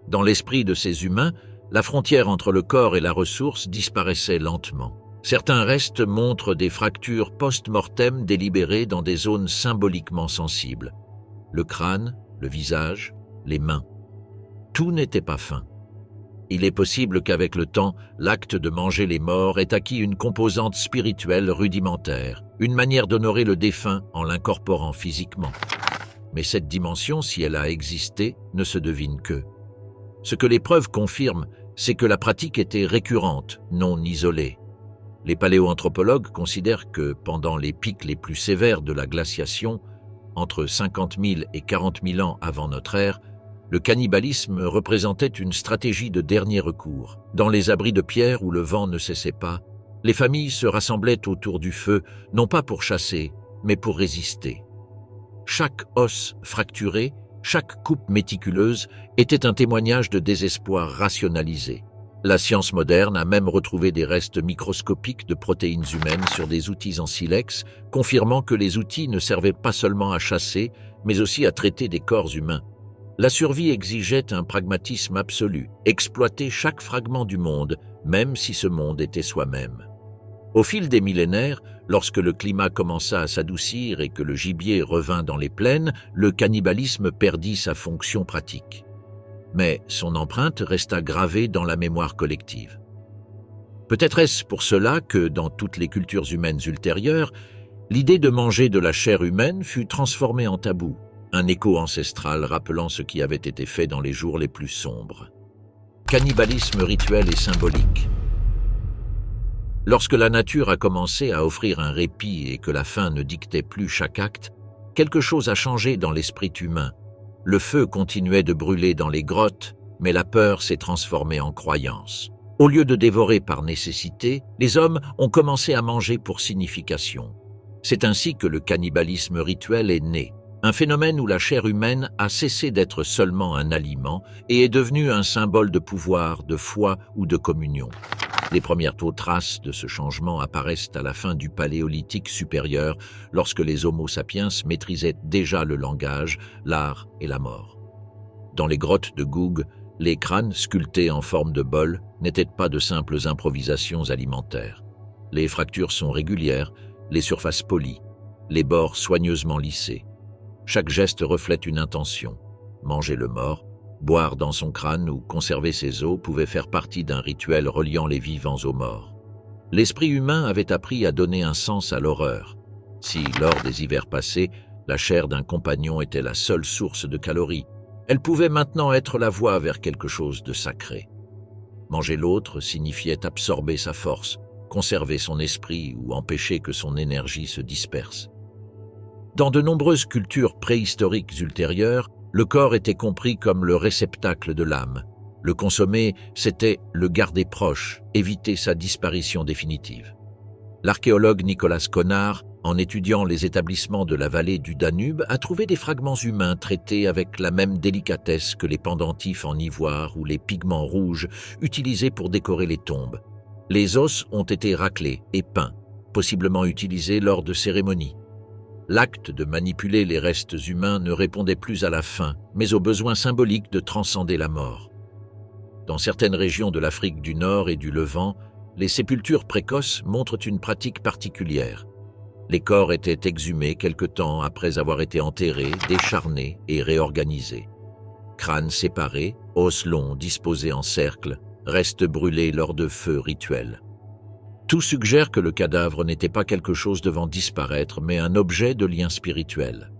Dans l'esprit de ces humains, la frontière entre le corps et la ressource disparaissait lentement. Certains restes montrent des fractures post-mortem délibérées dans des zones symboliquement sensibles. Le crâne, le visage, les mains. Tout n'était pas fin. Il est possible qu'avec le temps, l'acte de manger les morts ait acquis une composante spirituelle rudimentaire, une manière d'honorer le défunt en l'incorporant physiquement. Mais cette dimension, si elle a existé, ne se devine que. Ce que les preuves confirment, c'est que la pratique était récurrente, non isolée. Les paléoanthropologues considèrent que, pendant les pics les plus sévères de la glaciation, entre 50 000 et 40 000 ans avant notre ère, le cannibalisme représentait une stratégie de dernier recours. Dans les abris de pierre où le vent ne cessait pas, les familles se rassemblaient autour du feu, non pas pour chasser, mais pour résister. Chaque os fracturé, chaque coupe méticuleuse était un témoignage de désespoir rationalisé. La science moderne a même retrouvé des restes microscopiques de protéines humaines sur des outils en silex, confirmant que les outils ne servaient pas seulement à chasser, mais aussi à traiter des corps humains. La survie exigeait un pragmatisme absolu, exploiter chaque fragment du monde, même si ce monde était soi-même. Au fil des millénaires, lorsque le climat commença à s'adoucir et que le gibier revint dans les plaines, le cannibalisme perdit sa fonction pratique. Mais son empreinte resta gravée dans la mémoire collective. Peut-être est-ce pour cela que, dans toutes les cultures humaines ultérieures, l'idée de manger de la chair humaine fut transformée en tabou, un écho ancestral rappelant ce qui avait été fait dans les jours les plus sombres. Cannibalisme rituel et symbolique. Lorsque la nature a commencé à offrir un répit et que la faim ne dictait plus chaque acte, quelque chose a changé dans l'esprit humain. Le feu continuait de brûler dans les grottes, mais la peur s'est transformée en croyance. Au lieu de dévorer par nécessité, les hommes ont commencé à manger pour signification. C'est ainsi que le cannibalisme rituel est né, un phénomène où la chair humaine a cessé d'être seulement un aliment et est devenue un symbole de pouvoir, de foi ou de communion. Les premières traces de ce changement apparaissent à la fin du Paléolithique supérieur, lorsque les Homo sapiens maîtrisaient déjà le langage, l'art et la mort. Dans les grottes de Goug, les crânes sculptés en forme de bol n'étaient pas de simples improvisations alimentaires. Les fractures sont régulières, les surfaces polies, les bords soigneusement lissés. Chaque geste reflète une intention. Manger le mort, boire dans son crâne ou conserver ses os pouvait faire partie d'un rituel reliant les vivants aux morts. L'esprit humain avait appris à donner un sens à l'horreur. Si, lors des hivers passés, la chair d'un compagnon était la seule source de calories, elle pouvait maintenant être la voie vers quelque chose de sacré. Manger l'autre signifiait absorber sa force, conserver son esprit ou empêcher que son énergie se disperse. Dans de nombreuses cultures préhistoriques ultérieures, le corps était compris comme le réceptacle de l'âme. Le consommer, c'était le garder proche, éviter sa disparition définitive. L'archéologue Nicolas Conard, en étudiant les établissements de la vallée du Danube, a trouvé des fragments humains traités avec la même délicatesse que les pendentifs en ivoire ou les pigments rouges utilisés pour décorer les tombes. Les os ont été raclés et peints, possiblement utilisés lors de cérémonies. L'acte de manipuler les restes humains ne répondait plus à la faim, mais au besoin symbolique de transcender la mort. Dans certaines régions de l'Afrique du Nord et du Levant, les sépultures précoces montrent une pratique particulière. Les corps étaient exhumés quelque temps après avoir été enterrés, décharnés et réorganisés. Crânes séparés, os longs disposés en cercle, restes brûlés lors de feux rituels. Tout suggère que le cadavre n'était pas quelque chose devant disparaître, mais un objet de lien spirituel.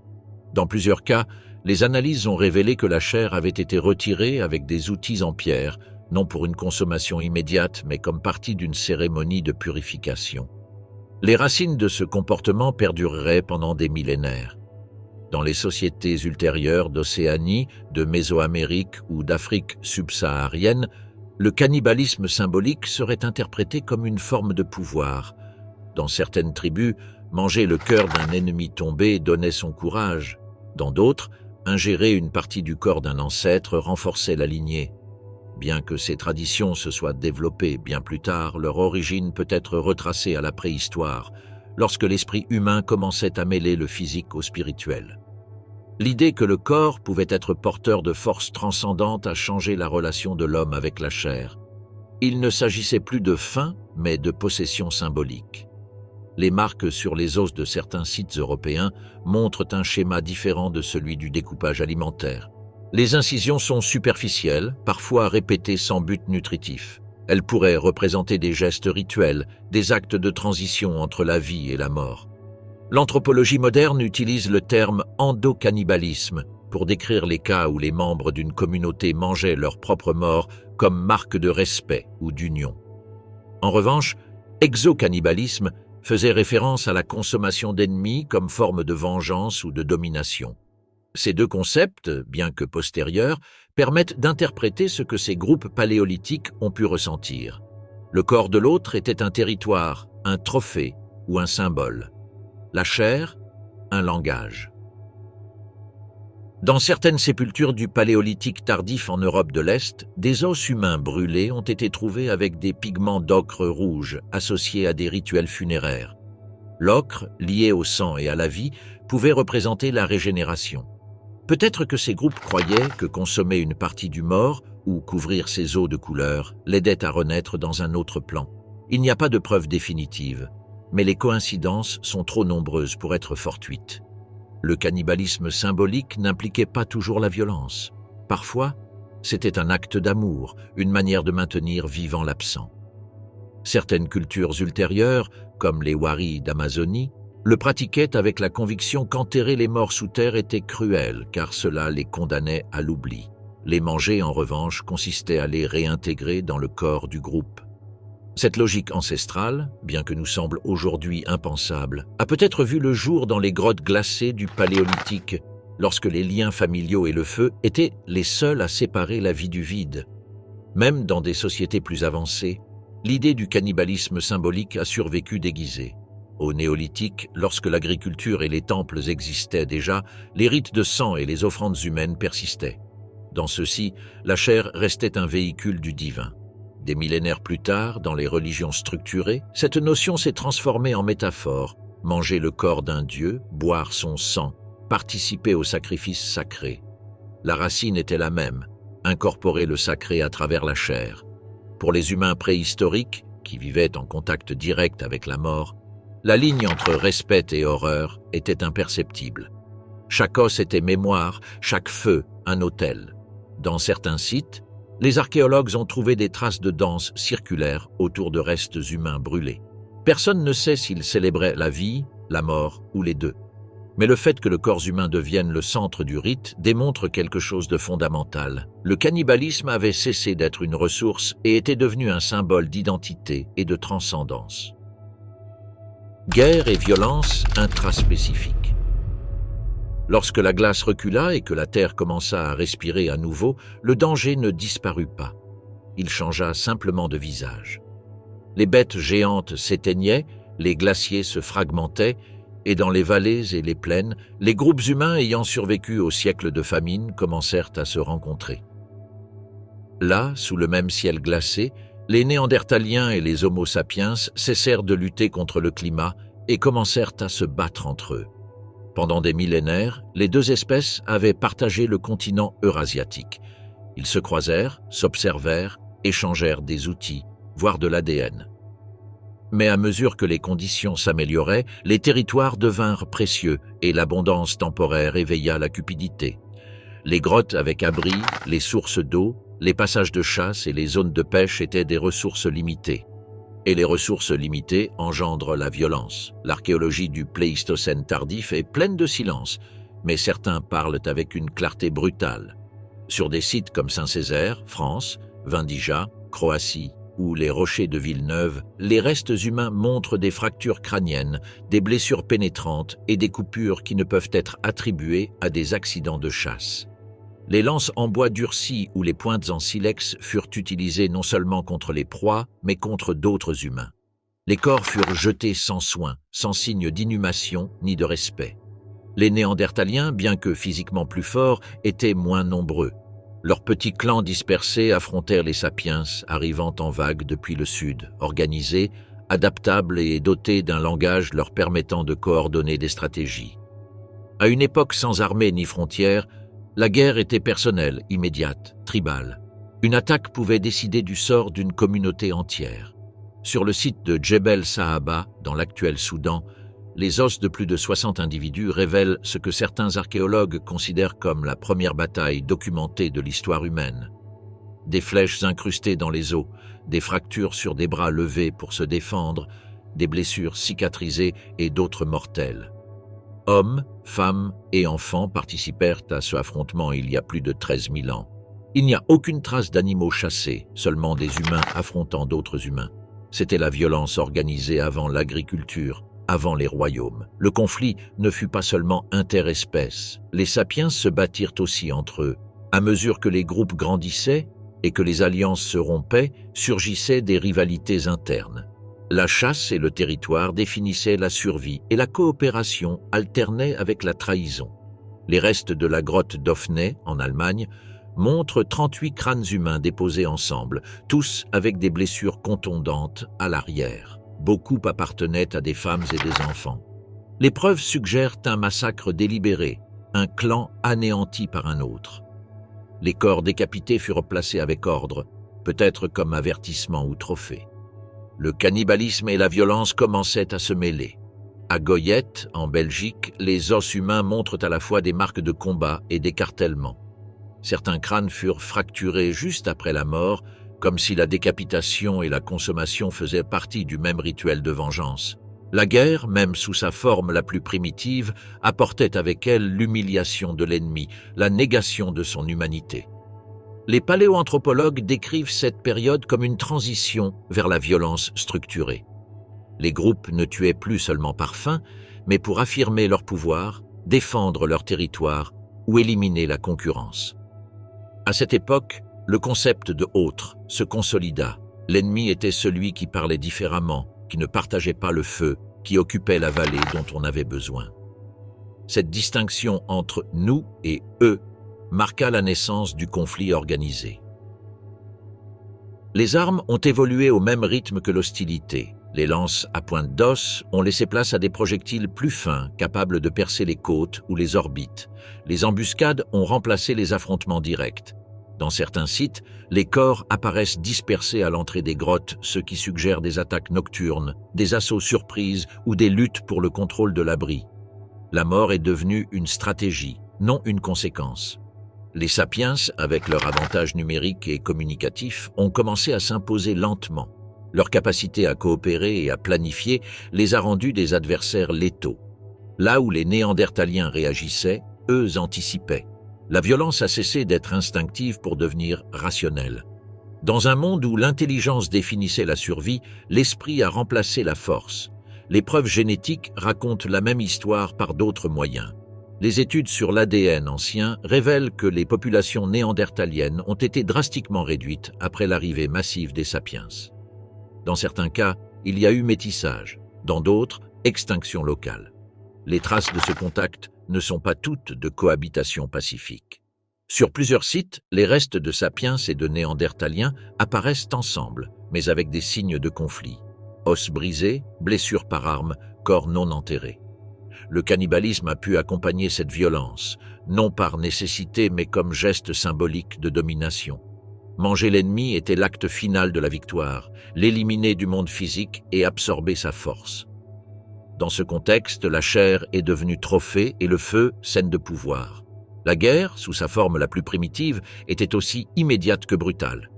Dans plusieurs cas, les analyses ont révélé que la chair avait été retirée avec des outils en pierre, non pour une consommation immédiate, mais comme partie d'une cérémonie de purification. Les racines de ce comportement perdureraient pendant des millénaires. Dans les sociétés ultérieures d'Océanie, de Mésoamérique ou d'Afrique subsaharienne, le cannibalisme symbolique serait interprété comme une forme de pouvoir. Dans certaines tribus, manger le cœur d'un ennemi tombé donnait son courage. Dans d'autres, ingérer une partie du corps d'un ancêtre renforçait la lignée. Bien que ces traditions se soient développées bien plus tard, leur origine peut être retracée à la préhistoire, lorsque l'esprit humain commençait à mêler le physique au spirituel. L'idée que le corps pouvait être porteur de forces transcendantes a changé la relation de l'homme avec la chair. Il ne s'agissait plus de faim, mais de possession symbolique. Les marques sur les os de certains sites européens montrent un schéma différent de celui du découpage alimentaire. Les incisions sont superficielles, parfois répétées sans but nutritif. Elles pourraient représenter des gestes rituels, des actes de transition entre la vie et la mort. L'anthropologie moderne utilise le terme endocannibalisme pour décrire les cas où les membres d'une communauté mangeaient leur propre mort comme marque de respect ou d'union. En revanche, exocannibalisme faisait référence à la consommation d'ennemis comme forme de vengeance ou de domination. Ces deux concepts, bien que postérieurs, permettent d'interpréter ce que ces groupes paléolithiques ont pu ressentir. Le corps de l'autre était un territoire, un trophée ou un symbole. La chair, un langage. Dans certaines sépultures du Paléolithique tardif en Europe de l'Est, des os humains brûlés ont été trouvés avec des pigments d'ocre rouge associés à des rituels funéraires. L'ocre, lié au sang et à la vie, pouvait représenter la régénération. Peut-être que ces groupes croyaient que consommer une partie du mort ou couvrir ses os de couleur l'aidait à renaître dans un autre plan. Il n'y a pas de preuve définitive, mais les coïncidences sont trop nombreuses pour être fortuites. Le cannibalisme symbolique n'impliquait pas toujours la violence. Parfois, c'était un acte d'amour, une manière de maintenir vivant l'absent. Certaines cultures ultérieures, comme les Wari d'Amazonie, le pratiquaient avec la conviction qu'enterrer les morts sous terre était cruel, car cela les condamnait à l'oubli. Les manger, en revanche, consistait à les réintégrer dans le corps du groupe. Cette logique ancestrale, bien que nous semble aujourd'hui impensable, a peut-être vu le jour dans les grottes glacées du Paléolithique, lorsque les liens familiaux et le feu étaient les seuls à séparer la vie du vide. Même dans des sociétés plus avancées, l'idée du cannibalisme symbolique a survécu déguisée. Au Néolithique, lorsque l'agriculture et les temples existaient déjà, les rites de sang et les offrandes humaines persistaient. Dans ceux-ci, la chair restait un véhicule du divin. Des millénaires plus tard, dans les religions structurées, cette notion s'est transformée en métaphore: manger le corps d'un dieu, boire son sang, participer au sacrifice sacré. La racine était la même: incorporer le sacré à travers la chair. Pour les humains préhistoriques, qui vivaient en contact direct avec la mort, la ligne entre respect et horreur était imperceptible. Chaque os était mémoire, chaque feu un autel. Dans certains sites, les archéologues ont trouvé des traces de danse circulaires autour de restes humains brûlés. Personne ne sait s'ils célébraient la vie, la mort ou les deux. Mais le fait que le corps humain devienne le centre du rite démontre quelque chose de fondamental. Le cannibalisme avait cessé d'être une ressource et était devenu un symbole d'identité et de transcendance. Guerre et violence intraspécifiques. Lorsque la glace recula et que la terre commença à respirer à nouveau, le danger ne disparut pas. Il changea simplement de visage. Les bêtes géantes s'éteignaient, les glaciers se fragmentaient, et dans les vallées et les plaines, les groupes humains ayant survécu aux siècles de famine commencèrent à se rencontrer. Là, sous le même ciel glacé, les Néandertaliens et les Homo sapiens cessèrent de lutter contre le climat et commencèrent à se battre entre eux. Pendant des millénaires, les deux espèces avaient partagé le continent eurasiatique. Ils se croisèrent, s'observèrent, échangèrent des outils, voire de l'ADN. Mais à mesure que les conditions s'amélioraient, les territoires devinrent précieux et l'abondance temporaire éveilla la cupidité. Les grottes avec abri, les sources d'eau, les passages de chasse et les zones de pêche étaient des ressources limitées. Et les ressources limitées engendrent la violence. L'archéologie du Pléistocène tardif est pleine de silence, mais certains parlent avec une clarté brutale. Sur des sites comme Saint-Césaire, France, Vindija, Croatie ou les rochers de Villeneuve, les restes humains montrent des fractures crâniennes, des blessures pénétrantes et des coupures qui ne peuvent être attribuées à des accidents de chasse. Les lances en bois durci ou les pointes en silex furent utilisées non seulement contre les proies, mais contre d'autres humains. Les corps furent jetés sans soin, sans signe d'inhumation ni de respect. Les Néandertaliens, bien que physiquement plus forts, étaient moins nombreux. Leurs petits clans dispersés affrontèrent les sapiens, arrivant en vagues depuis le sud, organisés, adaptables et dotés d'un langage leur permettant de coordonner des stratégies. À une époque sans armée ni frontières, la guerre était personnelle, immédiate, tribale. Une attaque pouvait décider du sort d'une communauté entière. Sur le site de Djebel Sahaba, dans l'actuel Soudan, les os de plus de 60 individus révèlent ce que certains archéologues considèrent comme la première bataille documentée de l'histoire humaine. Des flèches incrustées dans les os, des fractures sur des bras levés pour se défendre, des blessures cicatrisées et d'autres mortelles. Hommes, femmes et enfants participèrent à ce affrontement il y a plus de 13 000 ans. Il n'y a aucune trace d'animaux chassés, seulement des humains affrontant d'autres humains. C'était la violence organisée avant l'agriculture, avant les royaumes. Le conflit ne fut pas seulement interespèces. Les sapiens se battirent aussi entre eux. À mesure que les groupes grandissaient et que les alliances se rompaient, surgissaient des rivalités internes. La chasse et le territoire définissaient la survie et la coopération alternait avec la trahison. Les restes de la grotte d'Ofnay, en Allemagne, montrent 38 crânes humains déposés ensemble, tous avec des blessures contondantes à l'arrière. Beaucoup appartenaient à des femmes et des enfants. Les preuves suggèrent un massacre délibéré, un clan anéanti par un autre. Les corps décapités furent placés avec ordre, peut-être comme avertissement ou trophée. Le cannibalisme et la violence commençaient à se mêler. À Goyette, en Belgique, les os humains montrent à la fois des marques de combat et d'écartèlement. Certains crânes furent fracturés juste après la mort, comme si la décapitation et la consommation faisaient partie du même rituel de vengeance. La guerre, même sous sa forme la plus primitive, apportait avec elle l'humiliation de l'ennemi, la négation de son humanité. Les paléoanthropologues décrivent cette période comme une transition vers la violence structurée. Les groupes ne tuaient plus seulement par faim, mais pour affirmer leur pouvoir, défendre leur territoire ou éliminer la concurrence. À cette époque, le concept de « autre » se consolida. L'ennemi était celui qui parlait différemment, qui ne partageait pas le feu, qui occupait la vallée dont on avait besoin. Cette distinction entre « nous » et « eux » marqua la naissance du conflit organisé. Les armes ont évolué au même rythme que l'hostilité. Les lances à pointe d'os ont laissé place à des projectiles plus fins, capables de percer les côtes ou les orbites. Les embuscades ont remplacé les affrontements directs. Dans certains sites, les corps apparaissent dispersés à l'entrée des grottes, ce qui suggère des attaques nocturnes, des assauts surprises ou des luttes pour le contrôle de l'abri. La mort est devenue une stratégie, non une conséquence. Les sapiens, avec leur avantage numérique et communicatif, ont commencé à s'imposer lentement. Leur capacité à coopérer et à planifier les a rendus des adversaires létaux. Là où les Néandertaliens réagissaient, eux anticipaient. La violence a cessé d'être instinctive pour devenir rationnelle. Dans un monde où l'intelligence définissait la survie, l'esprit a remplacé la force. Les preuves génétiques racontent la même histoire par d'autres moyens. Les études sur l'ADN ancien révèlent que les populations néandertaliennes ont été drastiquement réduites après l'arrivée massive des sapiens. Dans certains cas, il y a eu métissage, dans d'autres, extinction locale. Les traces de ce contact ne sont pas toutes de cohabitation pacifique. Sur plusieurs sites, les restes de sapiens et de néandertaliens apparaissent ensemble, mais avec des signes de conflit. Os brisés, blessures par arme, corps non enterrés. Le cannibalisme a pu accompagner cette violence, non par nécessité mais comme geste symbolique de domination. Manger l'ennemi était l'acte final de la victoire, l'éliminer du monde physique et absorber sa force. Dans ce contexte, la chair est devenue trophée et le feu, scène de pouvoir. La guerre, sous sa forme la plus primitive, était aussi immédiate que brutale.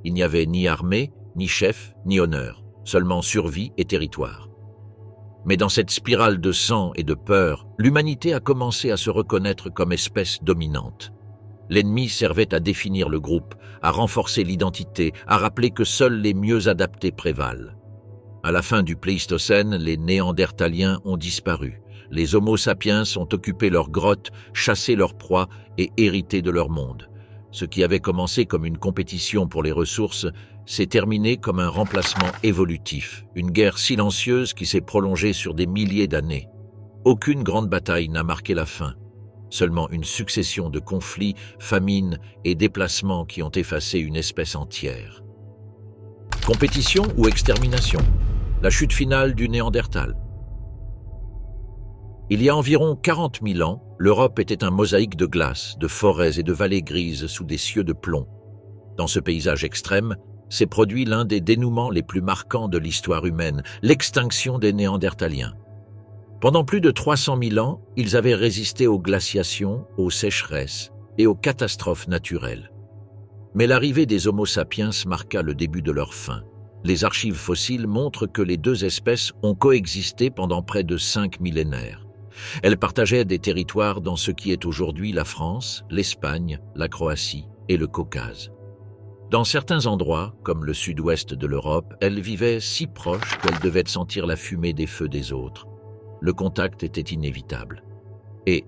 Il n'y avait ni armée, ni chef, ni honneur, seulement survie et territoire. Mais dans cette spirale de sang et de peur, l'humanité a commencé à se reconnaître comme espèce dominante. L'ennemi servait à définir le groupe, à renforcer l'identité, à rappeler que seuls les mieux adaptés prévalent. À la fin du Pléistocène, les Néandertaliens ont disparu. Les Homo sapiens ont occupé leurs grottes, chassé leurs proies et hérité de leur monde. Ce qui avait commencé comme une compétition pour les ressources s'est terminé comme un remplacement évolutif, une guerre silencieuse qui s'est prolongée sur des milliers d'années. Aucune grande bataille n'a marqué la fin. Seulement une succession de conflits, famines et déplacements qui ont effacé une espèce entière. Compétition ou extermination? La chute finale du Néandertal. Il y a environ 40 000 ans, l'Europe était un mosaïque de glace, de forêts et de vallées grises sous des cieux de plomb. Dans ce paysage extrême, s'est produit l'un des dénouements les plus marquants de l'histoire humaine, l'extinction des Néandertaliens. Pendant plus de 300 000 ans, ils avaient résisté aux glaciations, aux sécheresses et aux catastrophes naturelles. Mais l'arrivée des Homo sapiens marqua le début de leur fin. Les archives fossiles montrent que les deux espèces ont coexisté pendant près de 5 millénaires. Elles partageaient des territoires dans ce qui est aujourd'hui la France, l'Espagne, la Croatie et le Caucase. Dans certains endroits, comme le sud-ouest de l'Europe, elles vivaient si proches qu'elles devaient sentir la fumée des feux des autres. Le contact était inévitable. Et,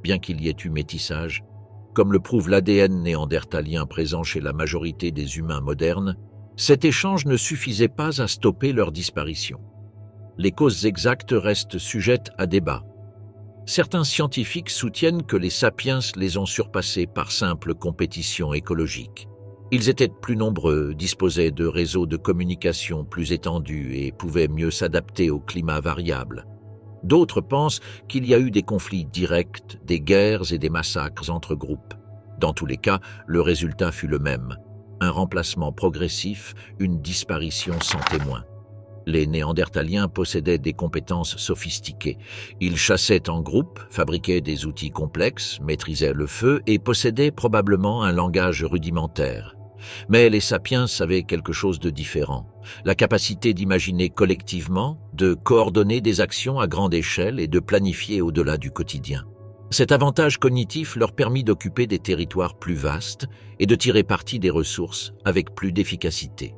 bien qu'il y ait eu métissage, comme le prouve l'ADN néandertalien présent chez la majorité des humains modernes, cet échange ne suffisait pas à stopper leur disparition. Les causes exactes restent sujettes à débat. Certains scientifiques soutiennent que les sapiens les ont surpassés par simple compétition écologique. Ils étaient plus nombreux, disposaient de réseaux de communication plus étendus et pouvaient mieux s'adapter au climat variable. D'autres pensent qu'il y a eu des conflits directs, des guerres et des massacres entre groupes. Dans tous les cas, le résultat fut le même. Un remplacement progressif, une disparition sans témoin. Les Néandertaliens possédaient des compétences sophistiquées. Ils chassaient en groupe, fabriquaient des outils complexes, maîtrisaient le feu et possédaient probablement un langage rudimentaire. Mais les sapiens avaient quelque chose de différent. La capacité d'imaginer collectivement, de coordonner des actions à grande échelle et de planifier au-delà du quotidien. Cet avantage cognitif leur permit d'occuper des territoires plus vastes et de tirer parti des ressources avec plus d'efficacité.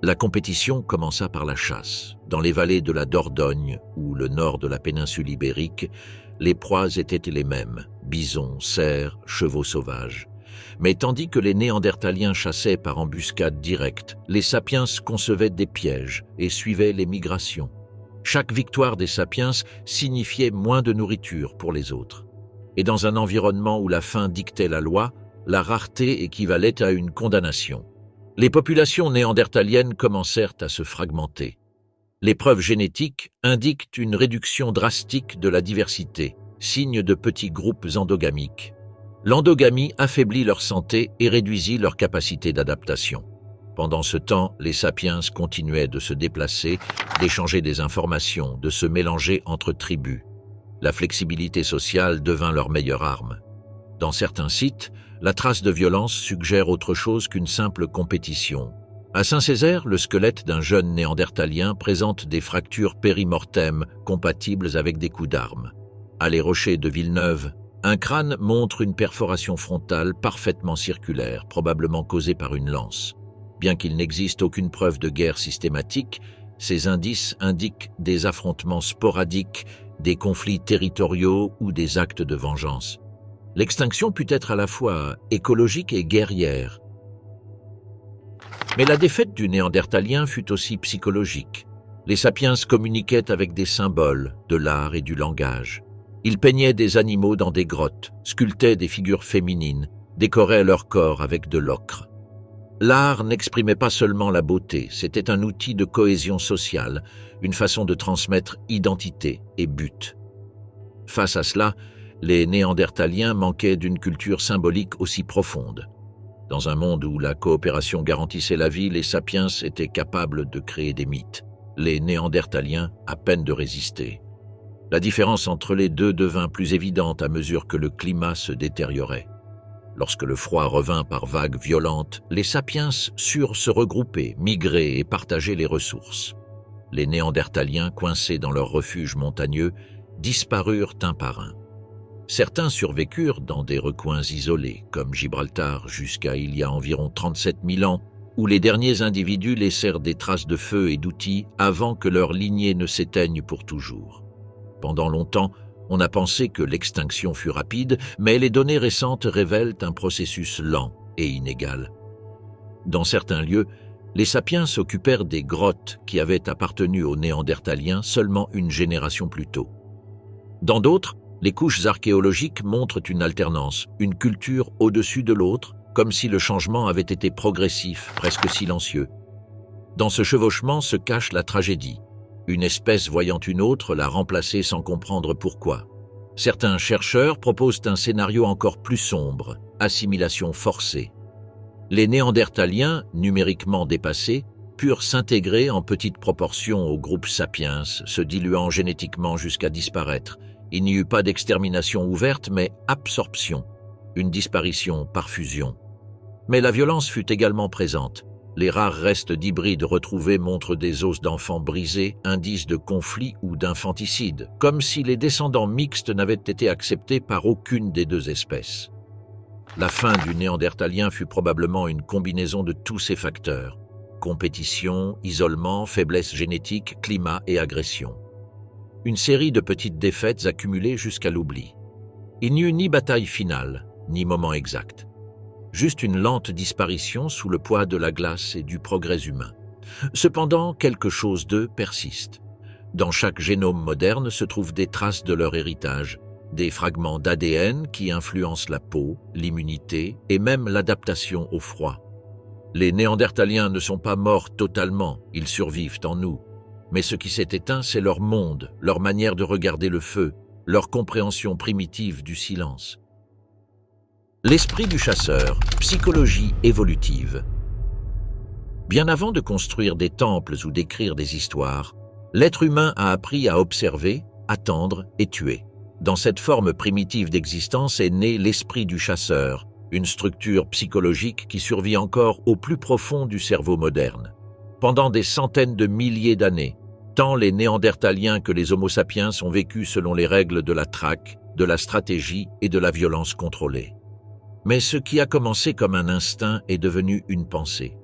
La compétition commença par la chasse. Dans les vallées de la Dordogne ou le nord de la péninsule ibérique, les proies étaient les mêmes, bisons, cerfs, chevaux sauvages. Mais tandis que les Néandertaliens chassaient par embuscade directe, les sapiens concevaient des pièges et suivaient les migrations. Chaque victoire des sapiens signifiait moins de nourriture pour les autres. Et dans un environnement où la faim dictait la loi, la rareté équivalait à une condamnation. Les populations néandertaliennes commencèrent à se fragmenter. Les preuves génétiques indiquent une réduction drastique de la diversité, signe de petits groupes endogamiques. L'endogamie affaiblit leur santé et réduisit leur capacité d'adaptation. Pendant ce temps, les sapiens continuaient de se déplacer, d'échanger des informations, de se mélanger entre tribus. La flexibilité sociale devint leur meilleure arme. Dans certains sites, la trace de violence suggère autre chose qu'une simple compétition. À Saint-Césaire, le squelette d'un jeune néandertalien présente des fractures périmortèmes compatibles avec des coups d'armes. À les Rochers de Villeneuve, un crâne montre une perforation frontale parfaitement circulaire, probablement causée par une lance. Bien qu'il n'existe aucune preuve de guerre systématique, ces indices indiquent des affrontements sporadiques, des conflits territoriaux ou des actes de vengeance. L'extinction put être à la fois écologique et guerrière. Mais la défaite du Néandertalien fut aussi psychologique. Les sapiens communiquaient avec des symboles, de l'art et du langage. Ils peignaient des animaux dans des grottes, sculptaient des figures féminines, décoraient leur corps avec de l'ocre. L'art n'exprimait pas seulement la beauté, c'était un outil de cohésion sociale, une façon de transmettre identité et but. Face à cela, les Néandertaliens manquaient d'une culture symbolique aussi profonde. Dans un monde où la coopération garantissait la vie, les sapiens étaient capables de créer des mythes. Les Néandertaliens, à peine de résister. La différence entre les deux devint plus évidente à mesure que le climat se détériorait. Lorsque le froid revint par vagues violentes, les sapiens surent se regrouper, migrer et partager les ressources. Les Néandertaliens, coincés dans leurs refuges montagneux, disparurent un par un. Certains survécurent dans des recoins isolés, comme Gibraltar, jusqu'à il y a environ 37 000 ans, où les derniers individus laissèrent des traces de feu et d'outils avant que leur lignée ne s'éteigne pour toujours. Pendant longtemps, on a pensé que l'extinction fut rapide, mais les données récentes révèlent un processus lent et inégal. Dans certains lieux, les sapiens occupèrent des grottes qui avaient appartenu aux Néandertaliens seulement une génération plus tôt. Dans d'autres, les couches archéologiques montrent une alternance, une culture au-dessus de l'autre, comme si le changement avait été progressif, presque silencieux. Dans ce chevauchement se cache la tragédie. Une espèce voyant une autre la remplacer sans comprendre pourquoi. Certains chercheurs proposent un scénario encore plus sombre, assimilation forcée. Les Néandertaliens, numériquement dépassés, purent s'intégrer en petite proportion au groupe sapiens, se diluant génétiquement jusqu'à disparaître. Il n'y eut pas d'extermination ouverte, mais absorption, une disparition par fusion. Mais la violence fut également présente. Les rares restes d'hybrides retrouvés montrent des os d'enfants brisés, indices de conflit ou d'infanticide, comme si les descendants mixtes n'avaient été acceptés par aucune des deux espèces. La fin du Néandertalien fut probablement une combinaison de tous ces facteurs: compétition, isolement, faiblesse génétique, climat et agression. Une série de petites défaites accumulées jusqu'à l'oubli. Il n'y eut ni bataille finale, ni moment exact. Juste une lente disparition sous le poids de la glace et du progrès humain. Cependant, quelque chose d'eux persiste. Dans chaque génome moderne se trouvent des traces de leur héritage, des fragments d'ADN qui influencent la peau, l'immunité et même l'adaptation au froid. Les Néandertaliens ne sont pas morts totalement, ils survivent en nous. Mais ce qui s'est éteint, c'est leur monde, leur manière de regarder le feu, leur compréhension primitive du silence. L'esprit du chasseur, psychologie évolutive. Bien avant de construire des temples ou d'écrire des histoires, l'être humain a appris à observer, attendre et tuer. Dans cette forme primitive d'existence est né l'esprit du chasseur, une structure psychologique qui survit encore au plus profond du cerveau moderne. Pendant des centaines de milliers d'années, tant les Néandertaliens que les Homo sapiens ont vécu selon les règles de la traque, de la stratégie et de la violence contrôlée. Mais ce qui a commencé comme un instinct est devenu une pensée.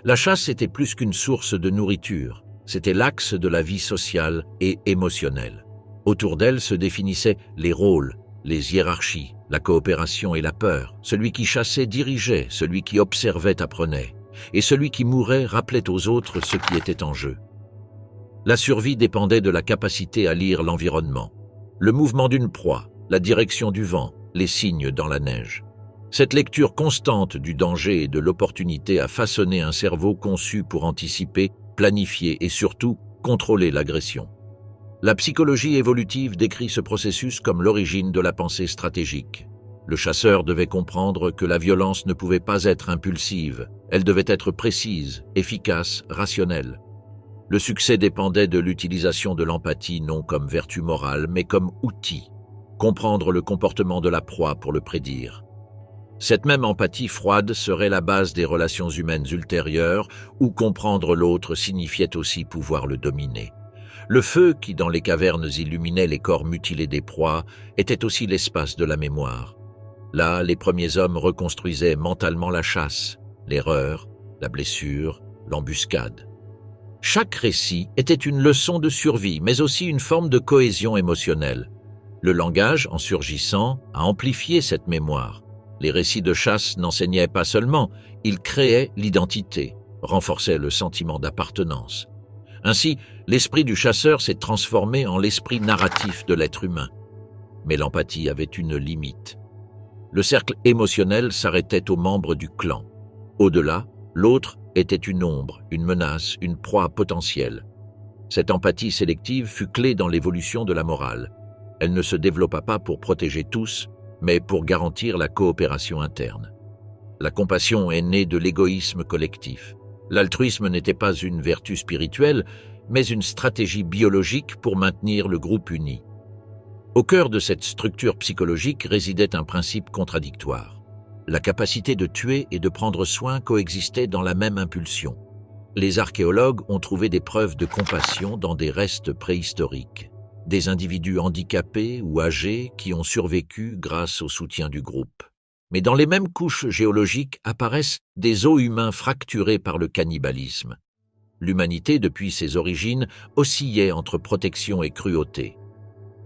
La chasse était plus qu'une source de nourriture, c'était l'axe de la vie sociale et émotionnelle. Autour d'elle se définissaient les rôles, les hiérarchies, la coopération et la peur. Celui qui chassait dirigeait, celui qui observait apprenait, et celui qui mourait rappelait aux autres ce qui était en jeu. La survie dépendait de la capacité à lire l'environnement, le mouvement d'une proie, la direction du vent, les signes dans la neige. Cette lecture constante du danger et de l'opportunité a façonné un cerveau conçu pour anticiper, planifier et surtout contrôler l'agression. La psychologie évolutive décrit ce processus comme l'origine de la pensée stratégique. Le chasseur devait comprendre que la violence ne pouvait pas être impulsive, elle devait être précise, efficace, rationnelle. Le succès dépendait de l'utilisation de l'empathie non comme vertu morale, mais comme outil. Comprendre le comportement de la proie pour le prédire. Cette même empathie froide serait la base des relations humaines ultérieures, où comprendre l'autre signifiait aussi pouvoir le dominer. Le feu qui, dans les cavernes, illuminait les corps mutilés des proies, était aussi l'espace de la mémoire. Là, les premiers hommes reconstruisaient mentalement la chasse, l'erreur, la blessure, l'embuscade. Chaque récit était une leçon de survie, mais aussi une forme de cohésion émotionnelle. Le langage, en surgissant, a amplifié cette mémoire. Les récits de chasse n'enseignaient pas seulement, ils créaient l'identité, renforçaient le sentiment d'appartenance. Ainsi, l'esprit du chasseur s'est transformé en l'esprit narratif de l'être humain. Mais l'empathie avait une limite. Le cercle émotionnel s'arrêtait aux membres du clan. Au-delà, l'autre était une ombre, une menace, une proie potentielle. Cette empathie sélective fut clé dans l'évolution de la morale. Elle ne se développa pas pour protéger tous, mais pour garantir la coopération interne. La compassion est née de l'égoïsme collectif. L'altruisme n'était pas une vertu spirituelle, mais une stratégie biologique pour maintenir le groupe uni. Au cœur de cette structure psychologique résidait un principe contradictoire. La capacité de tuer et de prendre soin coexistaient dans la même impulsion. Les archéologues ont trouvé des preuves de compassion dans des restes préhistoriques. Des individus handicapés ou âgés qui ont survécu grâce au soutien du groupe. Mais dans les mêmes couches géologiques apparaissent des os humains fracturés par le cannibalisme. L'humanité, depuis ses origines, oscillait entre protection et cruauté.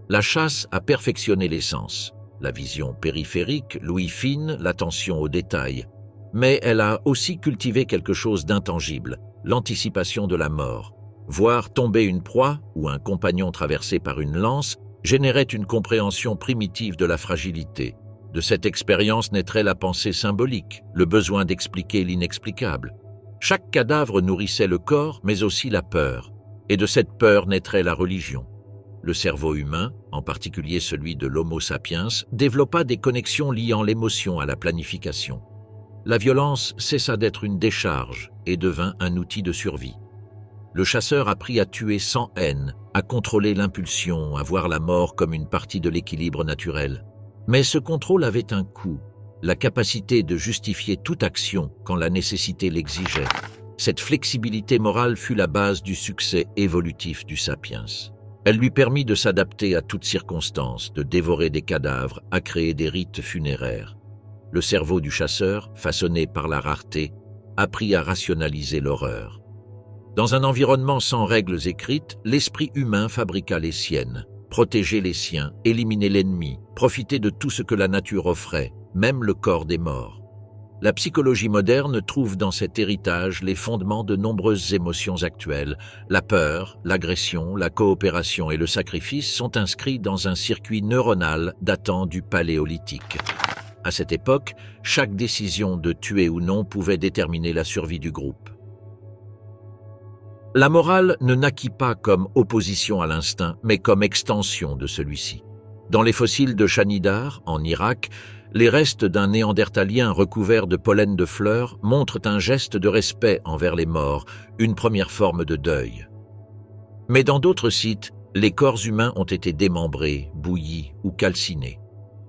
La chasse a perfectionné les sens, la vision périphérique, l'ouïe fine, l'attention aux détails. Mais elle a aussi cultivé quelque chose d'intangible, l'anticipation de la mort. Voir tomber une proie ou un compagnon traversé par une lance générait une compréhension primitive de la fragilité. De cette expérience naîtrait la pensée symbolique, le besoin d'expliquer l'inexplicable. Chaque cadavre nourrissait le corps, mais aussi la peur. Et de cette peur naîtrait la religion. Le cerveau humain, en particulier celui de l'Homo sapiens, développa des connexions liant l'émotion à la planification. La violence cessa d'être une décharge et devint un outil de survie. Le chasseur apprit à tuer sans haine, à contrôler l'impulsion, à voir la mort comme une partie de l'équilibre naturel. Mais ce contrôle avait un coût, la capacité de justifier toute action quand la nécessité l'exigeait. Cette flexibilité morale fut la base du succès évolutif du sapiens. Elle lui permit de s'adapter à toutes circonstances, de dévorer des cadavres, à créer des rites funéraires. Le cerveau du chasseur, façonné par la rareté, apprit à rationaliser l'horreur. Dans un environnement sans règles écrites, l'esprit humain fabriqua les siennes, protégeait les siens, éliminait l'ennemi, profitait de tout ce que la nature offrait, même le corps des morts. La psychologie moderne trouve dans cet héritage les fondements de nombreuses émotions actuelles. La peur, l'agression, la coopération et le sacrifice sont inscrits dans un circuit neuronal datant du Paléolithique. À cette époque, chaque décision de tuer ou non pouvait déterminer la survie du groupe. La morale ne naquit pas comme opposition à l'instinct, mais comme extension de celui-ci. Dans les fossiles de Shanidar, en Irak, les restes d'un néandertalien recouvert de pollen de fleurs montrent un geste de respect envers les morts, une première forme de deuil. Mais dans d'autres sites, les corps humains ont été démembrés, bouillis ou calcinés.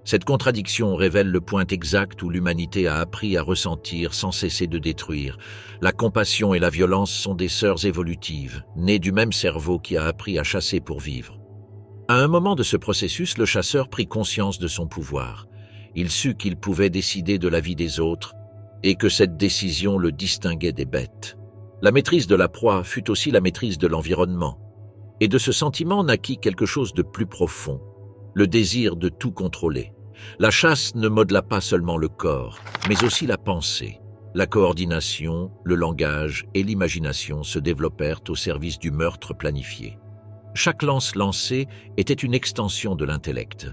Cette contradiction révèle le point exact où l'humanité a appris à ressentir sans cesser de détruire. La compassion et la violence sont des sœurs évolutives, nées du même cerveau qui a appris à chasser pour vivre. À un moment de ce processus, le chasseur prit conscience de son pouvoir. Il sut qu'il pouvait décider de la vie des autres et que cette décision le distinguait des bêtes. La maîtrise de la proie fut aussi la maîtrise de l'environnement. Et de ce sentiment naquit quelque chose de plus profond, le désir de tout contrôler. La chasse ne modela pas seulement le corps, mais aussi la pensée. La coordination, le langage et l'imagination se développèrent au service du meurtre planifié. Chaque lance lancée était une extension de l'intellect.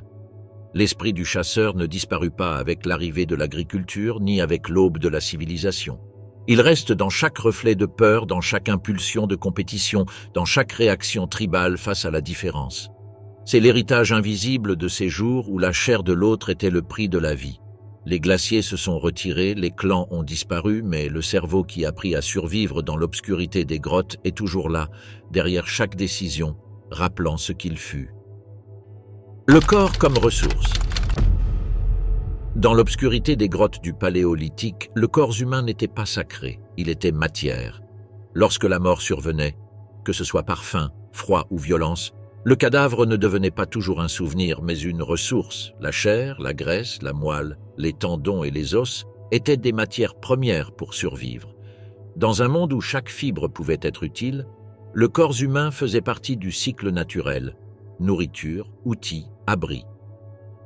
L'esprit du chasseur ne disparut pas avec l'arrivée de l'agriculture ni avec l'aube de la civilisation. Il reste dans chaque reflet de peur, dans chaque impulsion de compétition, dans chaque réaction tribale face à la différence. C'est l'héritage invisible de ces jours où la chair de l'autre était le prix de la vie. Les glaciers se sont retirés, les clans ont disparu, mais le cerveau qui a appris à survivre dans l'obscurité des grottes est toujours là, derrière chaque décision, rappelant ce qu'il fut. Le corps comme ressource. Dans l'obscurité des grottes du Paléolithique, le corps humain n'était pas sacré, il était matière. Lorsque la mort survenait, que ce soit par faim, froid ou violence, le cadavre ne devenait pas toujours un souvenir, mais une ressource. La chair, la graisse, la moelle, les tendons et les os étaient des matières premières pour survivre. Dans un monde où chaque fibre pouvait être utile, le corps humain faisait partie du cycle naturel, nourriture, outils, abri.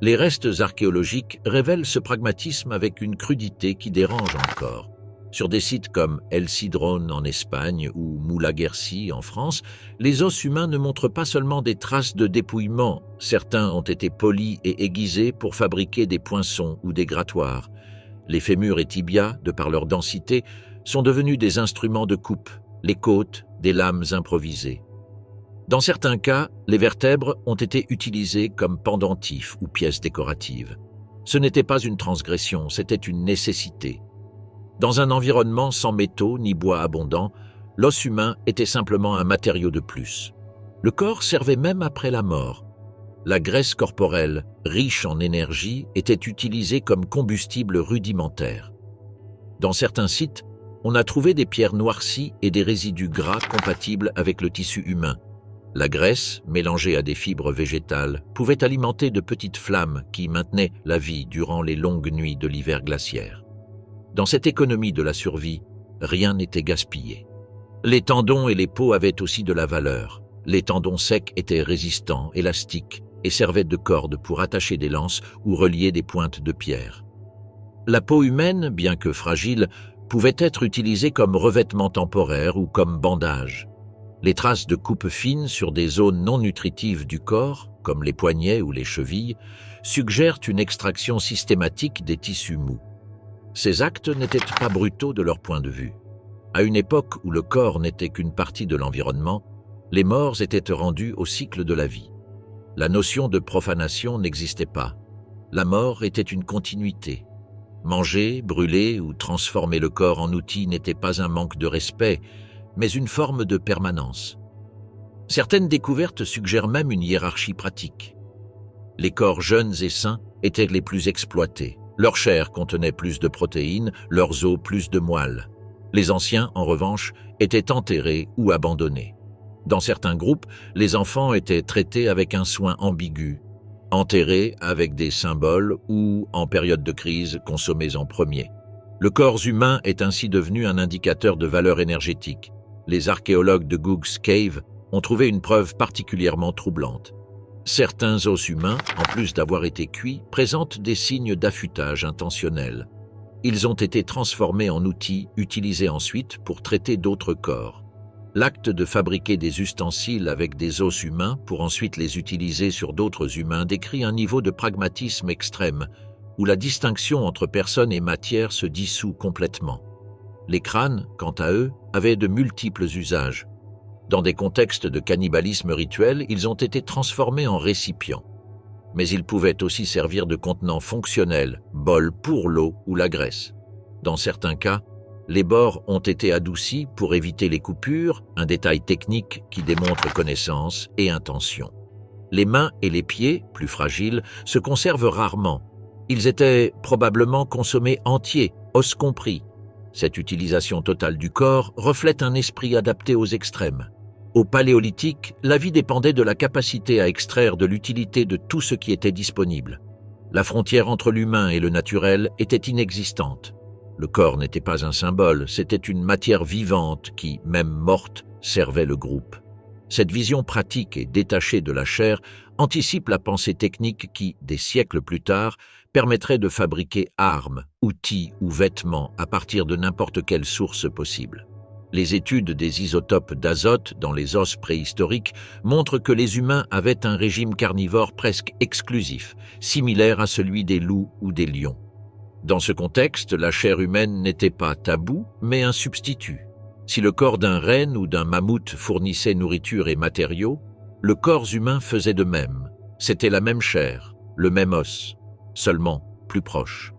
Les restes archéologiques révèlent ce pragmatisme avec une crudité qui dérange encore. Sur des sites comme El Cidrón en Espagne ou Moulaguercy en France, les os humains ne montrent pas seulement des traces de dépouillement. Certains ont été polis et aiguisés pour fabriquer des poinçons ou des grattoirs. Les fémurs et tibias, de par leur densité, sont devenus des instruments de coupe, les côtes, des lames improvisées. Dans certains cas, les vertèbres ont été utilisées comme pendentifs ou pièces décoratives. Ce n'était pas une transgression, c'était une nécessité. Dans un environnement sans métaux ni bois abondant, l'os humain était simplement un matériau de plus. Le corps servait même après la mort. La graisse corporelle, riche en énergie, était utilisée comme combustible rudimentaire. Dans certains sites, on a trouvé des pierres noircies et des résidus gras compatibles avec le tissu humain. La graisse, mélangée à des fibres végétales, pouvait alimenter de petites flammes qui maintenaient la vie durant les longues nuits de l'hiver glaciaire. Dans cette économie de la survie, rien n'était gaspillé. Les tendons et les peaux avaient aussi de la valeur. Les tendons secs étaient résistants, élastiques, et servaient de cordes pour attacher des lances ou relier des pointes de pierre. La peau humaine, bien que fragile, pouvait être utilisée comme revêtement temporaire ou comme bandage. Les traces de coupes fines sur des zones non nutritives du corps, comme les poignets ou les chevilles, suggèrent une extraction systématique des tissus mous. Ces actes n'étaient pas brutaux de leur point de vue. À une époque où le corps n'était qu'une partie de l'environnement, les morts étaient rendus au cycle de la vie. La notion de profanation n'existait pas. La mort était une continuité. Manger, brûler ou transformer le corps en outil n'était pas un manque de respect, mais une forme de permanence. Certaines découvertes suggèrent même une hiérarchie pratique. Les corps jeunes et sains étaient les plus exploités. Leur chair contenait plus de protéines, leurs os plus de moelle. Les anciens, en revanche, étaient enterrés ou abandonnés. Dans certains groupes, les enfants étaient traités avec un soin ambigu, enterrés avec des symboles ou, en période de crise, consommés en premier. Le corps humain est ainsi devenu un indicateur de valeur énergétique. Les archéologues de Goug's Cave ont trouvé une preuve particulièrement troublante. Certains os humains, en plus d'avoir été cuits, présentent des signes d'affûtage intentionnel. Ils ont été transformés en outils utilisés ensuite pour traiter d'autres corps. L'acte de fabriquer des ustensiles avec des os humains pour ensuite les utiliser sur d'autres humains décrit un niveau de pragmatisme extrême, où la distinction entre personne et matière se dissout complètement. Les crânes, quant à eux, avaient de multiples usages. Dans des contextes de cannibalisme rituel, ils ont été transformés en récipients. Mais ils pouvaient aussi servir de contenant fonctionnel, bol pour l'eau ou la graisse. Dans certains cas, les bords ont été adoucis pour éviter les coupures, un détail technique qui démontre connaissance et intention. Les mains et les pieds, plus fragiles, se conservent rarement. Ils étaient probablement consommés entiers, os compris. Cette utilisation totale du corps reflète un esprit adapté aux extrêmes. Au Paléolithique, la vie dépendait de la capacité à extraire de l'utilité de tout ce qui était disponible. La frontière entre l'humain et le naturel était inexistante. Le corps n'était pas un symbole, c'était une matière vivante qui, même morte, servait le groupe. Cette vision pratique et détachée de la chair anticipe la pensée technique qui, des siècles plus tard, permettrait de fabriquer armes, outils ou vêtements à partir de n'importe quelle source possible. Les études des isotopes d'azote dans les os préhistoriques montrent que les humains avaient un régime carnivore presque exclusif, similaire à celui des loups ou des lions. Dans ce contexte, la chair humaine n'était pas tabou, mais un substitut. Si le corps d'un renne ou d'un mammouth fournissait nourriture et matériaux, le corps humain faisait de même. C'était la même chair, le même os, seulement plus proche.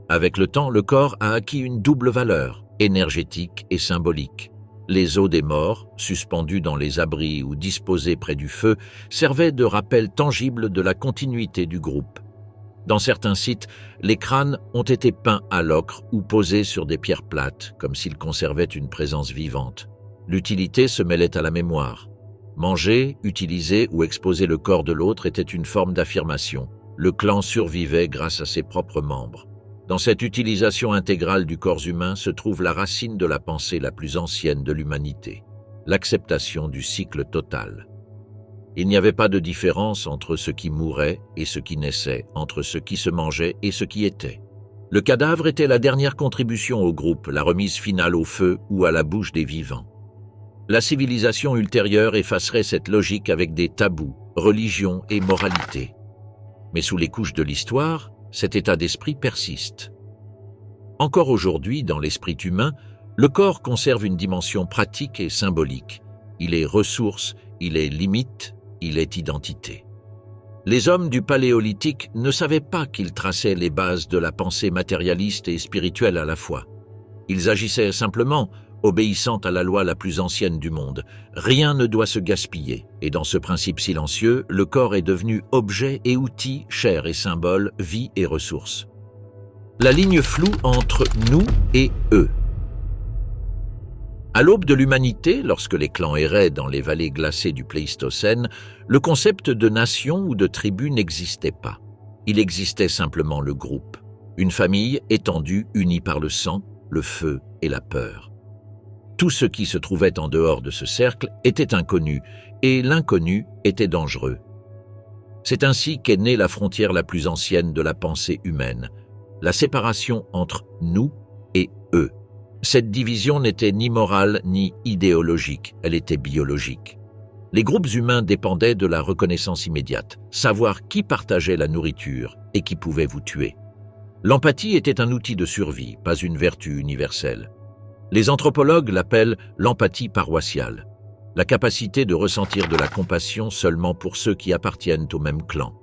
Avec le temps, le corps a acquis une double valeur, énergétique et symbolique. Les os des morts, suspendus dans les abris ou disposés près du feu, servaient de rappel tangible de la continuité du groupe. Dans certains sites, les crânes ont été peints à l'ocre ou posés sur des pierres plates, comme s'ils conservaient une présence vivante. L'utilité se mêlait à la mémoire. Manger, utiliser ou exposer le corps de l'autre était une forme d'affirmation. Le clan survivait grâce à ses propres membres. Dans cette utilisation intégrale du corps humain se trouve la racine de la pensée la plus ancienne de l'humanité, l'acceptation du cycle total. Il n'y avait pas de différence entre ce qui mourait et ce qui naissait, entre ce qui se mangeait et ce qui était. Le cadavre était la dernière contribution au groupe, la remise finale au feu ou à la bouche des vivants. La civilisation ultérieure effacerait cette logique avec des tabous, religion et moralité. Mais sous les couches de l'histoire, cet état d'esprit persiste. Encore aujourd'hui, dans l'esprit humain, le corps conserve une dimension pratique et symbolique. Il est ressource, il est limite, il est identité. Les hommes du Paléolithique ne savaient pas qu'ils traçaient les bases de la pensée matérialiste et spirituelle à la fois. Ils agissaient simplement, obéissant à la loi la plus ancienne du monde. Rien ne doit se gaspiller, et dans ce principe silencieux, le corps est devenu objet et outil, chair et symbole, vie et ressource. La ligne floue entre nous et eux. À l'aube de l'humanité, lorsque les clans erraient dans les vallées glacées du Pléistocène, le concept de nation ou de tribu n'existait pas. Il existait simplement le groupe, une famille étendue unie par le sang, le feu et la peur. Tout ce qui se trouvait en dehors de ce cercle était inconnu, et l'inconnu était dangereux. C'est ainsi qu'est née la frontière la plus ancienne de la pensée humaine, la séparation entre nous et eux. Cette division n'était ni morale ni idéologique, elle était biologique. Les groupes humains dépendaient de la reconnaissance immédiate, savoir qui partageait la nourriture et qui pouvait vous tuer. L'empathie était un outil de survie, pas une vertu universelle. Les anthropologues l'appellent l'empathie paroissiale, la capacité de ressentir de la compassion seulement pour ceux qui appartiennent au même clan.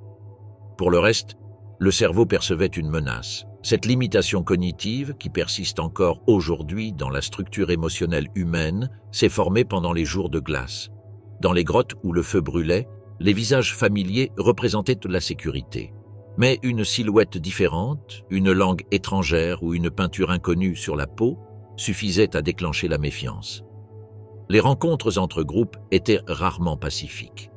Pour le reste, le cerveau percevait une menace. Cette limitation cognitive, qui persiste encore aujourd'hui dans la structure émotionnelle humaine, s'est formée pendant les jours de glace. Dans les grottes où le feu brûlait, les visages familiers représentaient la sécurité. Mais une silhouette différente, une langue étrangère ou une peinture inconnue sur la peau suffisait à déclencher la méfiance. Les rencontres entre groupes étaient rarement pacifiques.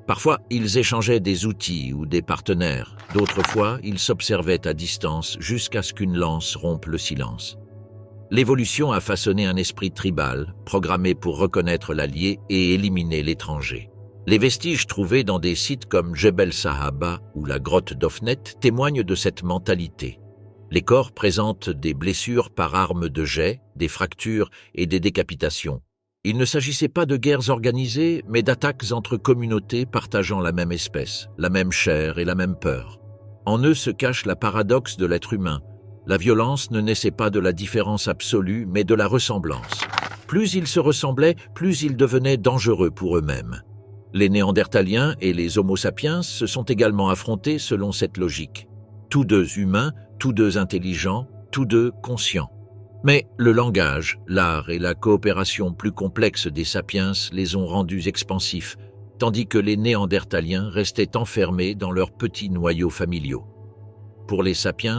Parfois, ils échangeaient des outils ou des partenaires. D'autres fois, ils s'observaient à distance jusqu'à ce qu'une lance rompe le silence. L'évolution a façonné un esprit tribal, programmé pour reconnaître l'allié et éliminer l'étranger. Les vestiges trouvés dans des sites comme Jebel Sahaba ou la grotte d'Ofnet témoignent de cette mentalité. Les corps présentent des blessures par arme de jet, des fractures et des décapitations. Il ne s'agissait pas de guerres organisées, mais d'attaques entre communautés partageant la même espèce, la même chair et la même peur. En eux se cache la paradoxe de l'être humain. La violence ne naissait pas de la différence absolue, mais de la ressemblance. Plus ils se ressemblaient, plus ils devenaient dangereux pour eux-mêmes. Les Néandertaliens et les Homo sapiens se sont également affrontés selon cette logique. Tous deux humains, tous deux intelligents, tous deux conscients. Mais le langage, l'art et la coopération plus complexe des sapiens les ont rendus expansifs, tandis que les Néandertaliens restaient enfermés dans leurs petits noyaux familiaux. Pour les sapiens,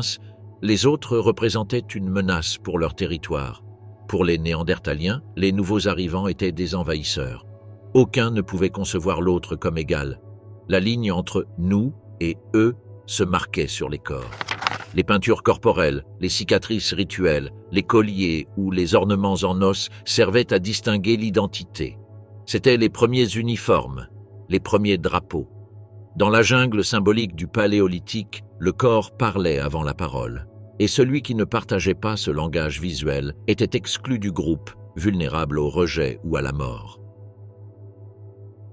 les autres représentaient une menace pour leur territoire. Pour les Néandertaliens, les nouveaux arrivants étaient des envahisseurs. Aucun ne pouvait concevoir l'autre comme égal. La ligne entre nous et eux se marquait sur les corps. Les peintures corporelles, les cicatrices rituelles, les colliers ou les ornements en os servaient à distinguer l'identité. C'étaient les premiers uniformes, les premiers drapeaux. Dans la jungle symbolique du Paléolithique, le corps parlait avant la parole. Et celui qui ne partageait pas ce langage visuel était exclu du groupe, vulnérable au rejet ou à la mort.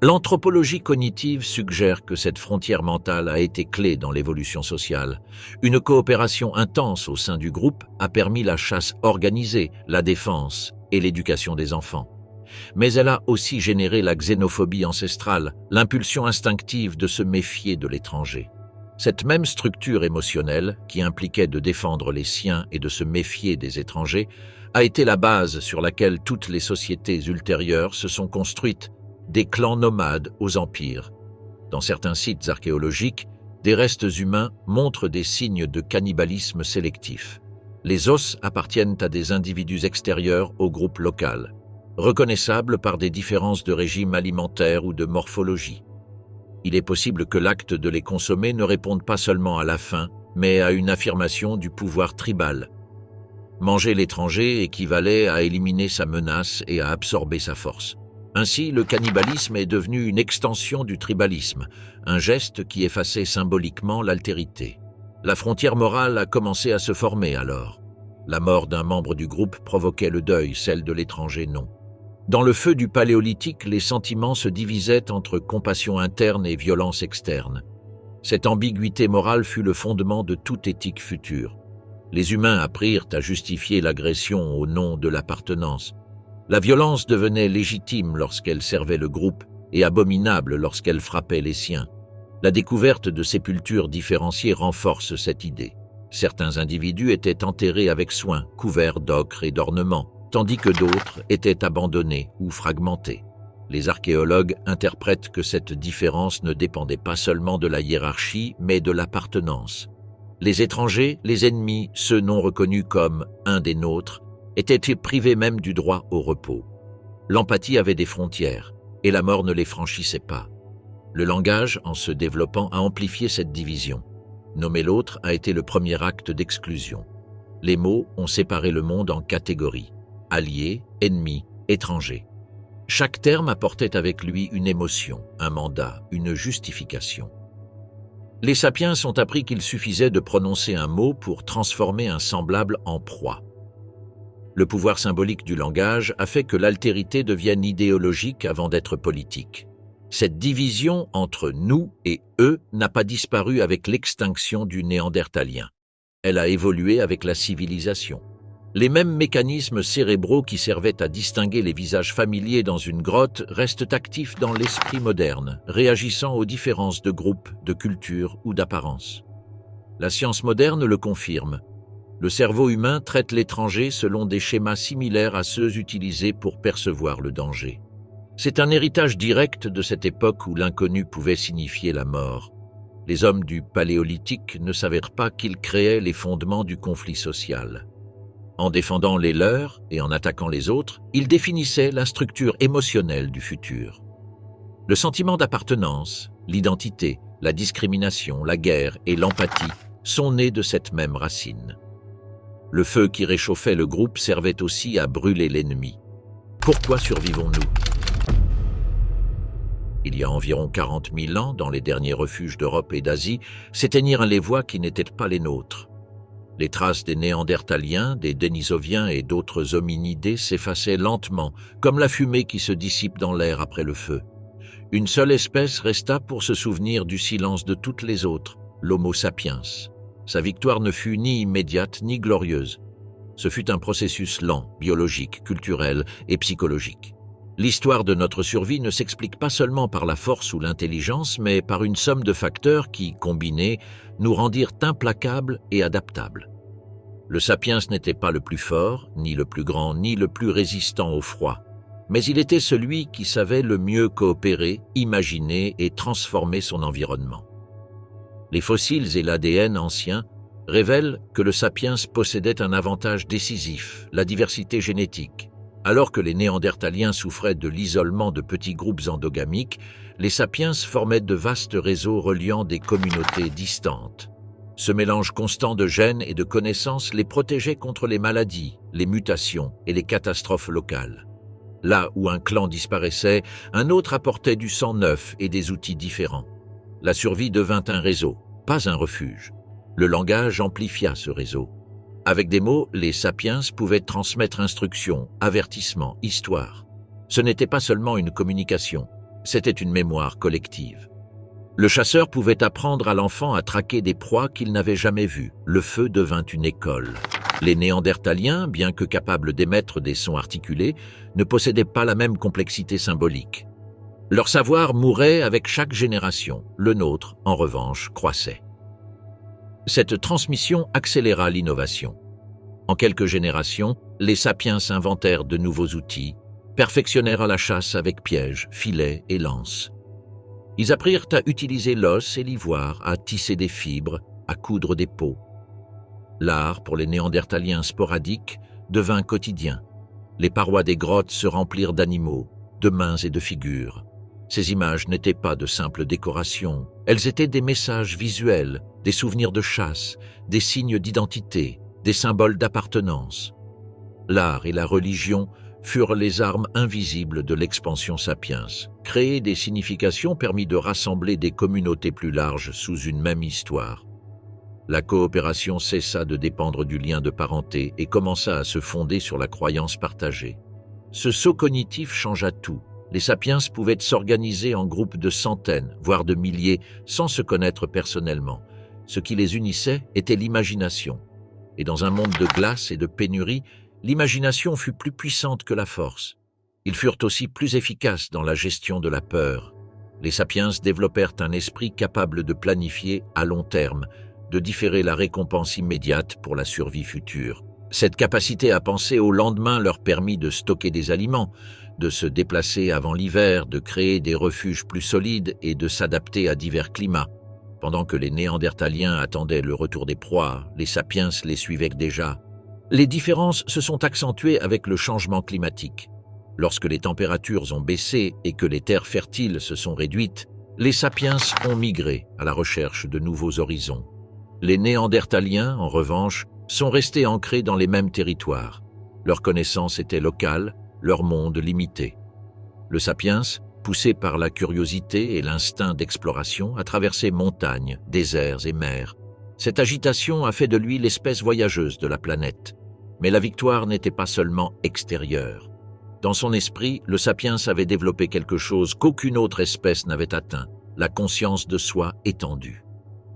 L'anthropologie cognitive suggère que cette frontière mentale a été clé dans l'évolution sociale. Une coopération intense au sein du groupe a permis la chasse organisée, la défense et l'éducation des enfants. Mais elle a aussi généré la xénophobie ancestrale, l'impulsion instinctive de se méfier de l'étranger. Cette même structure émotionnelle, qui impliquait de défendre les siens et de se méfier des étrangers, a été la base sur laquelle toutes les sociétés ultérieures se sont construites, des clans nomades aux empires. Dans certains sites archéologiques, des restes humains montrent des signes de cannibalisme sélectif. Les os appartiennent à des individus extérieurs au groupe local, reconnaissables par des différences de régime alimentaire ou de morphologie. Il est possible que l'acte de les consommer ne réponde pas seulement à la faim, mais à une affirmation du pouvoir tribal. Manger l'étranger équivalait à éliminer sa menace et à absorber sa force. Ainsi, le cannibalisme est devenu une extension du tribalisme, un geste qui effaçait symboliquement l'altérité. La frontière morale a commencé à se former alors. La mort d'un membre du groupe provoquait le deuil, celle de l'étranger non. Dans le feu du Paléolithique, les sentiments se divisaient entre compassion interne et violence externe. Cette ambiguïté morale fut le fondement de toute éthique future. Les humains apprirent à justifier l'agression au nom de l'appartenance. La violence devenait légitime lorsqu'elle servait le groupe et abominable lorsqu'elle frappait les siens. La découverte de sépultures différenciées renforce cette idée. Certains individus étaient enterrés avec soin, couverts d'ocre et d'ornements, tandis que d'autres étaient abandonnés ou fragmentés. Les archéologues interprètent que cette différence ne dépendait pas seulement de la hiérarchie, mais de l'appartenance. Les étrangers, les ennemis, ceux non reconnus comme « un des nôtres », étaient privés même du droit au repos. L'empathie avait des frontières, et la mort ne les franchissait pas. Le langage, en se développant, a amplifié cette division. Nommer l'autre a été le premier acte d'exclusion. Les mots ont séparé le monde en catégories, alliés, ennemis, étrangers. Chaque terme apportait avec lui une émotion, un mandat, une justification. Les sapiens ont appris qu'il suffisait de prononcer un mot pour transformer un semblable en proie. Le pouvoir symbolique du langage a fait que l'altérité devienne idéologique avant d'être politique. Cette division entre nous et eux n'a pas disparu avec l'extinction du néandertalien. Elle a évolué avec la civilisation. Les mêmes mécanismes cérébraux qui servaient à distinguer les visages familiers dans une grotte restent actifs dans l'esprit moderne, réagissant aux différences de groupe, de culture ou d'apparence. La science moderne le confirme. Le cerveau humain traite l'étranger selon des schémas similaires à ceux utilisés pour percevoir le danger. C'est un héritage direct de cette époque où l'inconnu pouvait signifier la mort. Les hommes du Paléolithique ne savaient pas qu'ils créaient les fondements du conflit social. En défendant les leurs et en attaquant les autres, ils définissaient la structure émotionnelle du futur. Le sentiment d'appartenance, l'identité, la discrimination, la guerre et l'empathie sont nés de cette même racine. Le feu qui réchauffait le groupe servait aussi à brûler l'ennemi. Pourquoi survivons-nous ? Il y a environ 40 000 ans, dans les derniers refuges d'Europe et d'Asie, s'éteignirent les voix qui n'étaient pas les nôtres. Les traces des Néandertaliens, des Dénisoviens et d'autres hominidés s'effaçaient lentement, comme la fumée qui se dissipe dans l'air après le feu. Une seule espèce resta pour se souvenir du silence de toutes les autres, l'Homo sapiens. Sa victoire ne fut ni immédiate ni glorieuse. Ce fut un processus lent, biologique, culturel et psychologique. L'histoire de notre survie ne s'explique pas seulement par la force ou l'intelligence, mais par une somme de facteurs qui, combinés, nous rendirent implacables et adaptables. Le sapiens n'était pas le plus fort, ni le plus grand, ni le plus résistant au froid, mais il était celui qui savait le mieux coopérer, imaginer et transformer son environnement. Les fossiles et l'ADN anciens révèlent que le sapiens possédait un avantage décisif, la diversité génétique. Alors que les Néandertaliens souffraient de l'isolement de petits groupes endogamiques, les sapiens formaient de vastes réseaux reliant des communautés distantes. Ce mélange constant de gènes et de connaissances les protégeait contre les maladies, les mutations et les catastrophes locales. Là où un clan disparaissait, un autre apportait du sang neuf et des outils différents. La survie devint un réseau, pas un refuge. Le langage amplifia ce réseau. Avec des mots, les sapiens pouvaient transmettre instructions, avertissements, histoires. Ce n'était pas seulement une communication, c'était une mémoire collective. Le chasseur pouvait apprendre à l'enfant à traquer des proies qu'il n'avait jamais vues. Le feu devint une école. Les Néandertaliens, bien que capables d'émettre des sons articulés, ne possédaient pas la même complexité symbolique. Leur savoir mourait avec chaque génération. Le nôtre, en revanche, croissait. Cette transmission accéléra l'innovation. En quelques générations, les sapiens inventèrent de nouveaux outils, perfectionnèrent la chasse avec pièges, filets et lances. Ils apprirent à utiliser l'os et l'ivoire, à tisser des fibres, à coudre des peaux. L'art, pour les Néandertaliens sporadiques, devint quotidien. Les parois des grottes se remplirent d'animaux, de mains et de figures. Ces images n'étaient pas de simples décorations, elles étaient des messages visuels, des souvenirs de chasse, des signes d'identité, des symboles d'appartenance. L'art et la religion furent les armes invisibles de l'expansion sapiens. Créer des significations permit de rassembler des communautés plus larges sous une même histoire. La coopération cessa de dépendre du lien de parenté et commença à se fonder sur la croyance partagée. Ce saut cognitif changea tout. Les sapiens pouvaient s'organiser en groupes de centaines, voire de milliers, sans se connaître personnellement. Ce qui les unissait était l'imagination. Et dans un monde de glace et de pénurie, l'imagination fut plus puissante que la force. Ils furent aussi plus efficaces dans la gestion de la peur. Les sapiens développèrent un esprit capable de planifier à long terme, de différer la récompense immédiate pour la survie future. Cette capacité à penser au lendemain leur permit de stocker des aliments, de se déplacer avant l'hiver, de créer des refuges plus solides et de s'adapter à divers climats. Pendant que les Néandertaliens attendaient le retour des proies, les sapiens les suivaient déjà. Les différences se sont accentuées avec le changement climatique. Lorsque les températures ont baissé et que les terres fertiles se sont réduites, les sapiens ont migré à la recherche de nouveaux horizons. Les Néandertaliens, en revanche, sont restés ancrés dans les mêmes territoires. Leur connaissance était locale, leur monde limité. Le sapiens, poussé par la curiosité et l'instinct d'exploration, a traversé montagnes, déserts et mers. Cette agitation a fait de lui l'espèce voyageuse de la planète. Mais la victoire n'était pas seulement extérieure. Dans son esprit, le sapiens avait développé quelque chose qu'aucune autre espèce n'avait atteint, la conscience de soi étendue.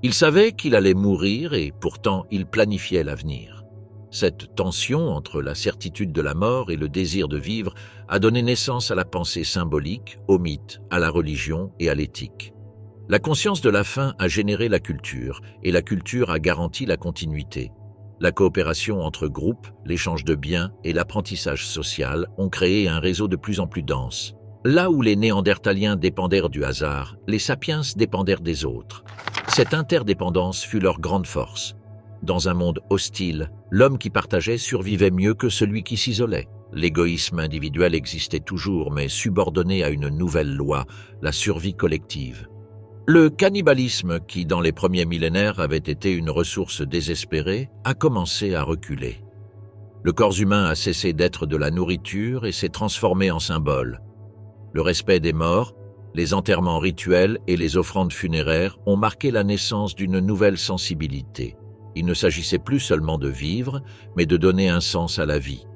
Il savait qu'il allait mourir et pourtant il planifiait l'avenir. Cette tension entre la certitude de la mort et le désir de vivre a donné naissance à la pensée symbolique, au mythe, à la religion et à l'éthique. La conscience de la fin a généré la culture, et la culture a garanti la continuité. La coopération entre groupes, l'échange de biens et l'apprentissage social ont créé un réseau de plus en plus dense. Là où les Néandertaliens dépendèrent du hasard, les sapiens dépendèrent des autres. Cette interdépendance fut leur grande force. Dans un monde hostile, l'homme qui partageait survivait mieux que celui qui s'isolait. L'égoïsme individuel existait toujours, mais subordonné à une nouvelle loi, la survie collective. Le cannibalisme, qui dans les premiers millénaires avait été une ressource désespérée, a commencé à reculer. Le corps humain a cessé d'être de la nourriture et s'est transformé en symbole. Le respect des morts, les enterrements rituels et les offrandes funéraires ont marqué la naissance d'une nouvelle sensibilité. Il ne s'agissait plus seulement de vivre, mais de donner un sens à la vie.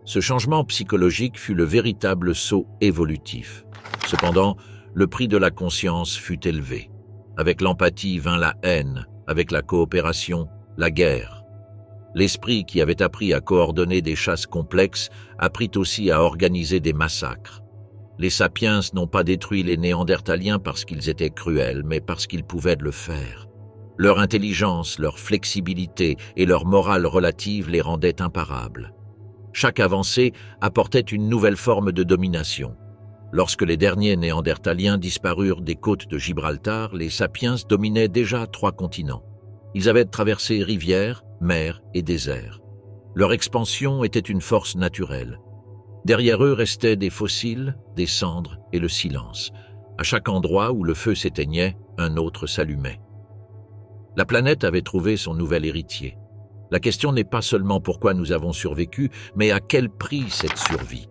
Ce changement psychologique fut le véritable saut évolutif. Cependant, le prix de la conscience fut élevé. Avec l'empathie vint la haine, avec la coopération, la guerre. L'esprit qui avait appris à coordonner des chasses complexes apprit aussi à organiser des massacres. Les sapiens n'ont pas détruit les Néandertaliens parce qu'ils étaient cruels, mais parce qu'ils pouvaient le faire. Leur intelligence, leur flexibilité et leur morale relative les rendaient imparables. Chaque avancée apportait une nouvelle forme de domination. Lorsque les derniers Néandertaliens disparurent des côtes de Gibraltar, les sapiens dominaient déjà 3 continents. Ils avaient traversé rivières, mers et déserts. Leur expansion était une force naturelle. Derrière eux restaient des fossiles, des cendres et le silence. À chaque endroit où le feu s'éteignait, un autre s'allumait. La planète avait trouvé son nouvel héritier. La question n'est pas seulement pourquoi nous avons survécu, mais à quel prix cette survie.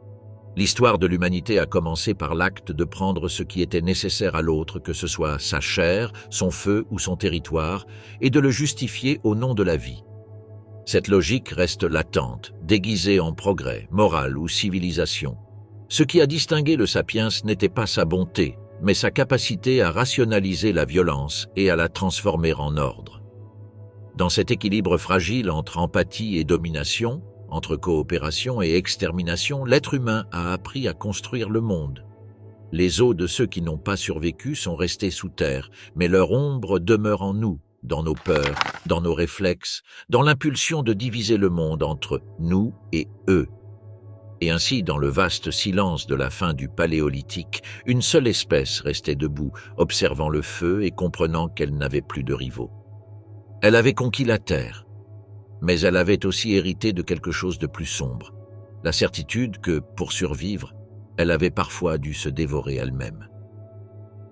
L'histoire de l'humanité a commencé par l'acte de prendre ce qui était nécessaire à l'autre, que ce soit sa chair, son feu ou son territoire, et de le justifier au nom de la vie. Cette logique reste latente, déguisée en progrès, morale ou civilisation. Ce qui a distingué le sapiens n'était pas sa bonté, mais sa capacité à rationaliser la violence et à la transformer en ordre. Dans cet équilibre fragile entre empathie et domination, entre coopération et extermination, l'être humain a appris à construire le monde. Les os de ceux qui n'ont pas survécu sont restés sous terre, mais leur ombre demeure en nous, dans nos peurs, dans nos réflexes, dans l'impulsion de diviser le monde entre nous et eux. Et ainsi, dans le vaste silence de la fin du Paléolithique, une seule espèce restait debout, observant le feu et comprenant qu'elle n'avait plus de rivaux. Elle avait conquis la terre, mais elle avait aussi hérité de quelque chose de plus sombre, la certitude que, pour survivre, elle avait parfois dû se dévorer elle-même.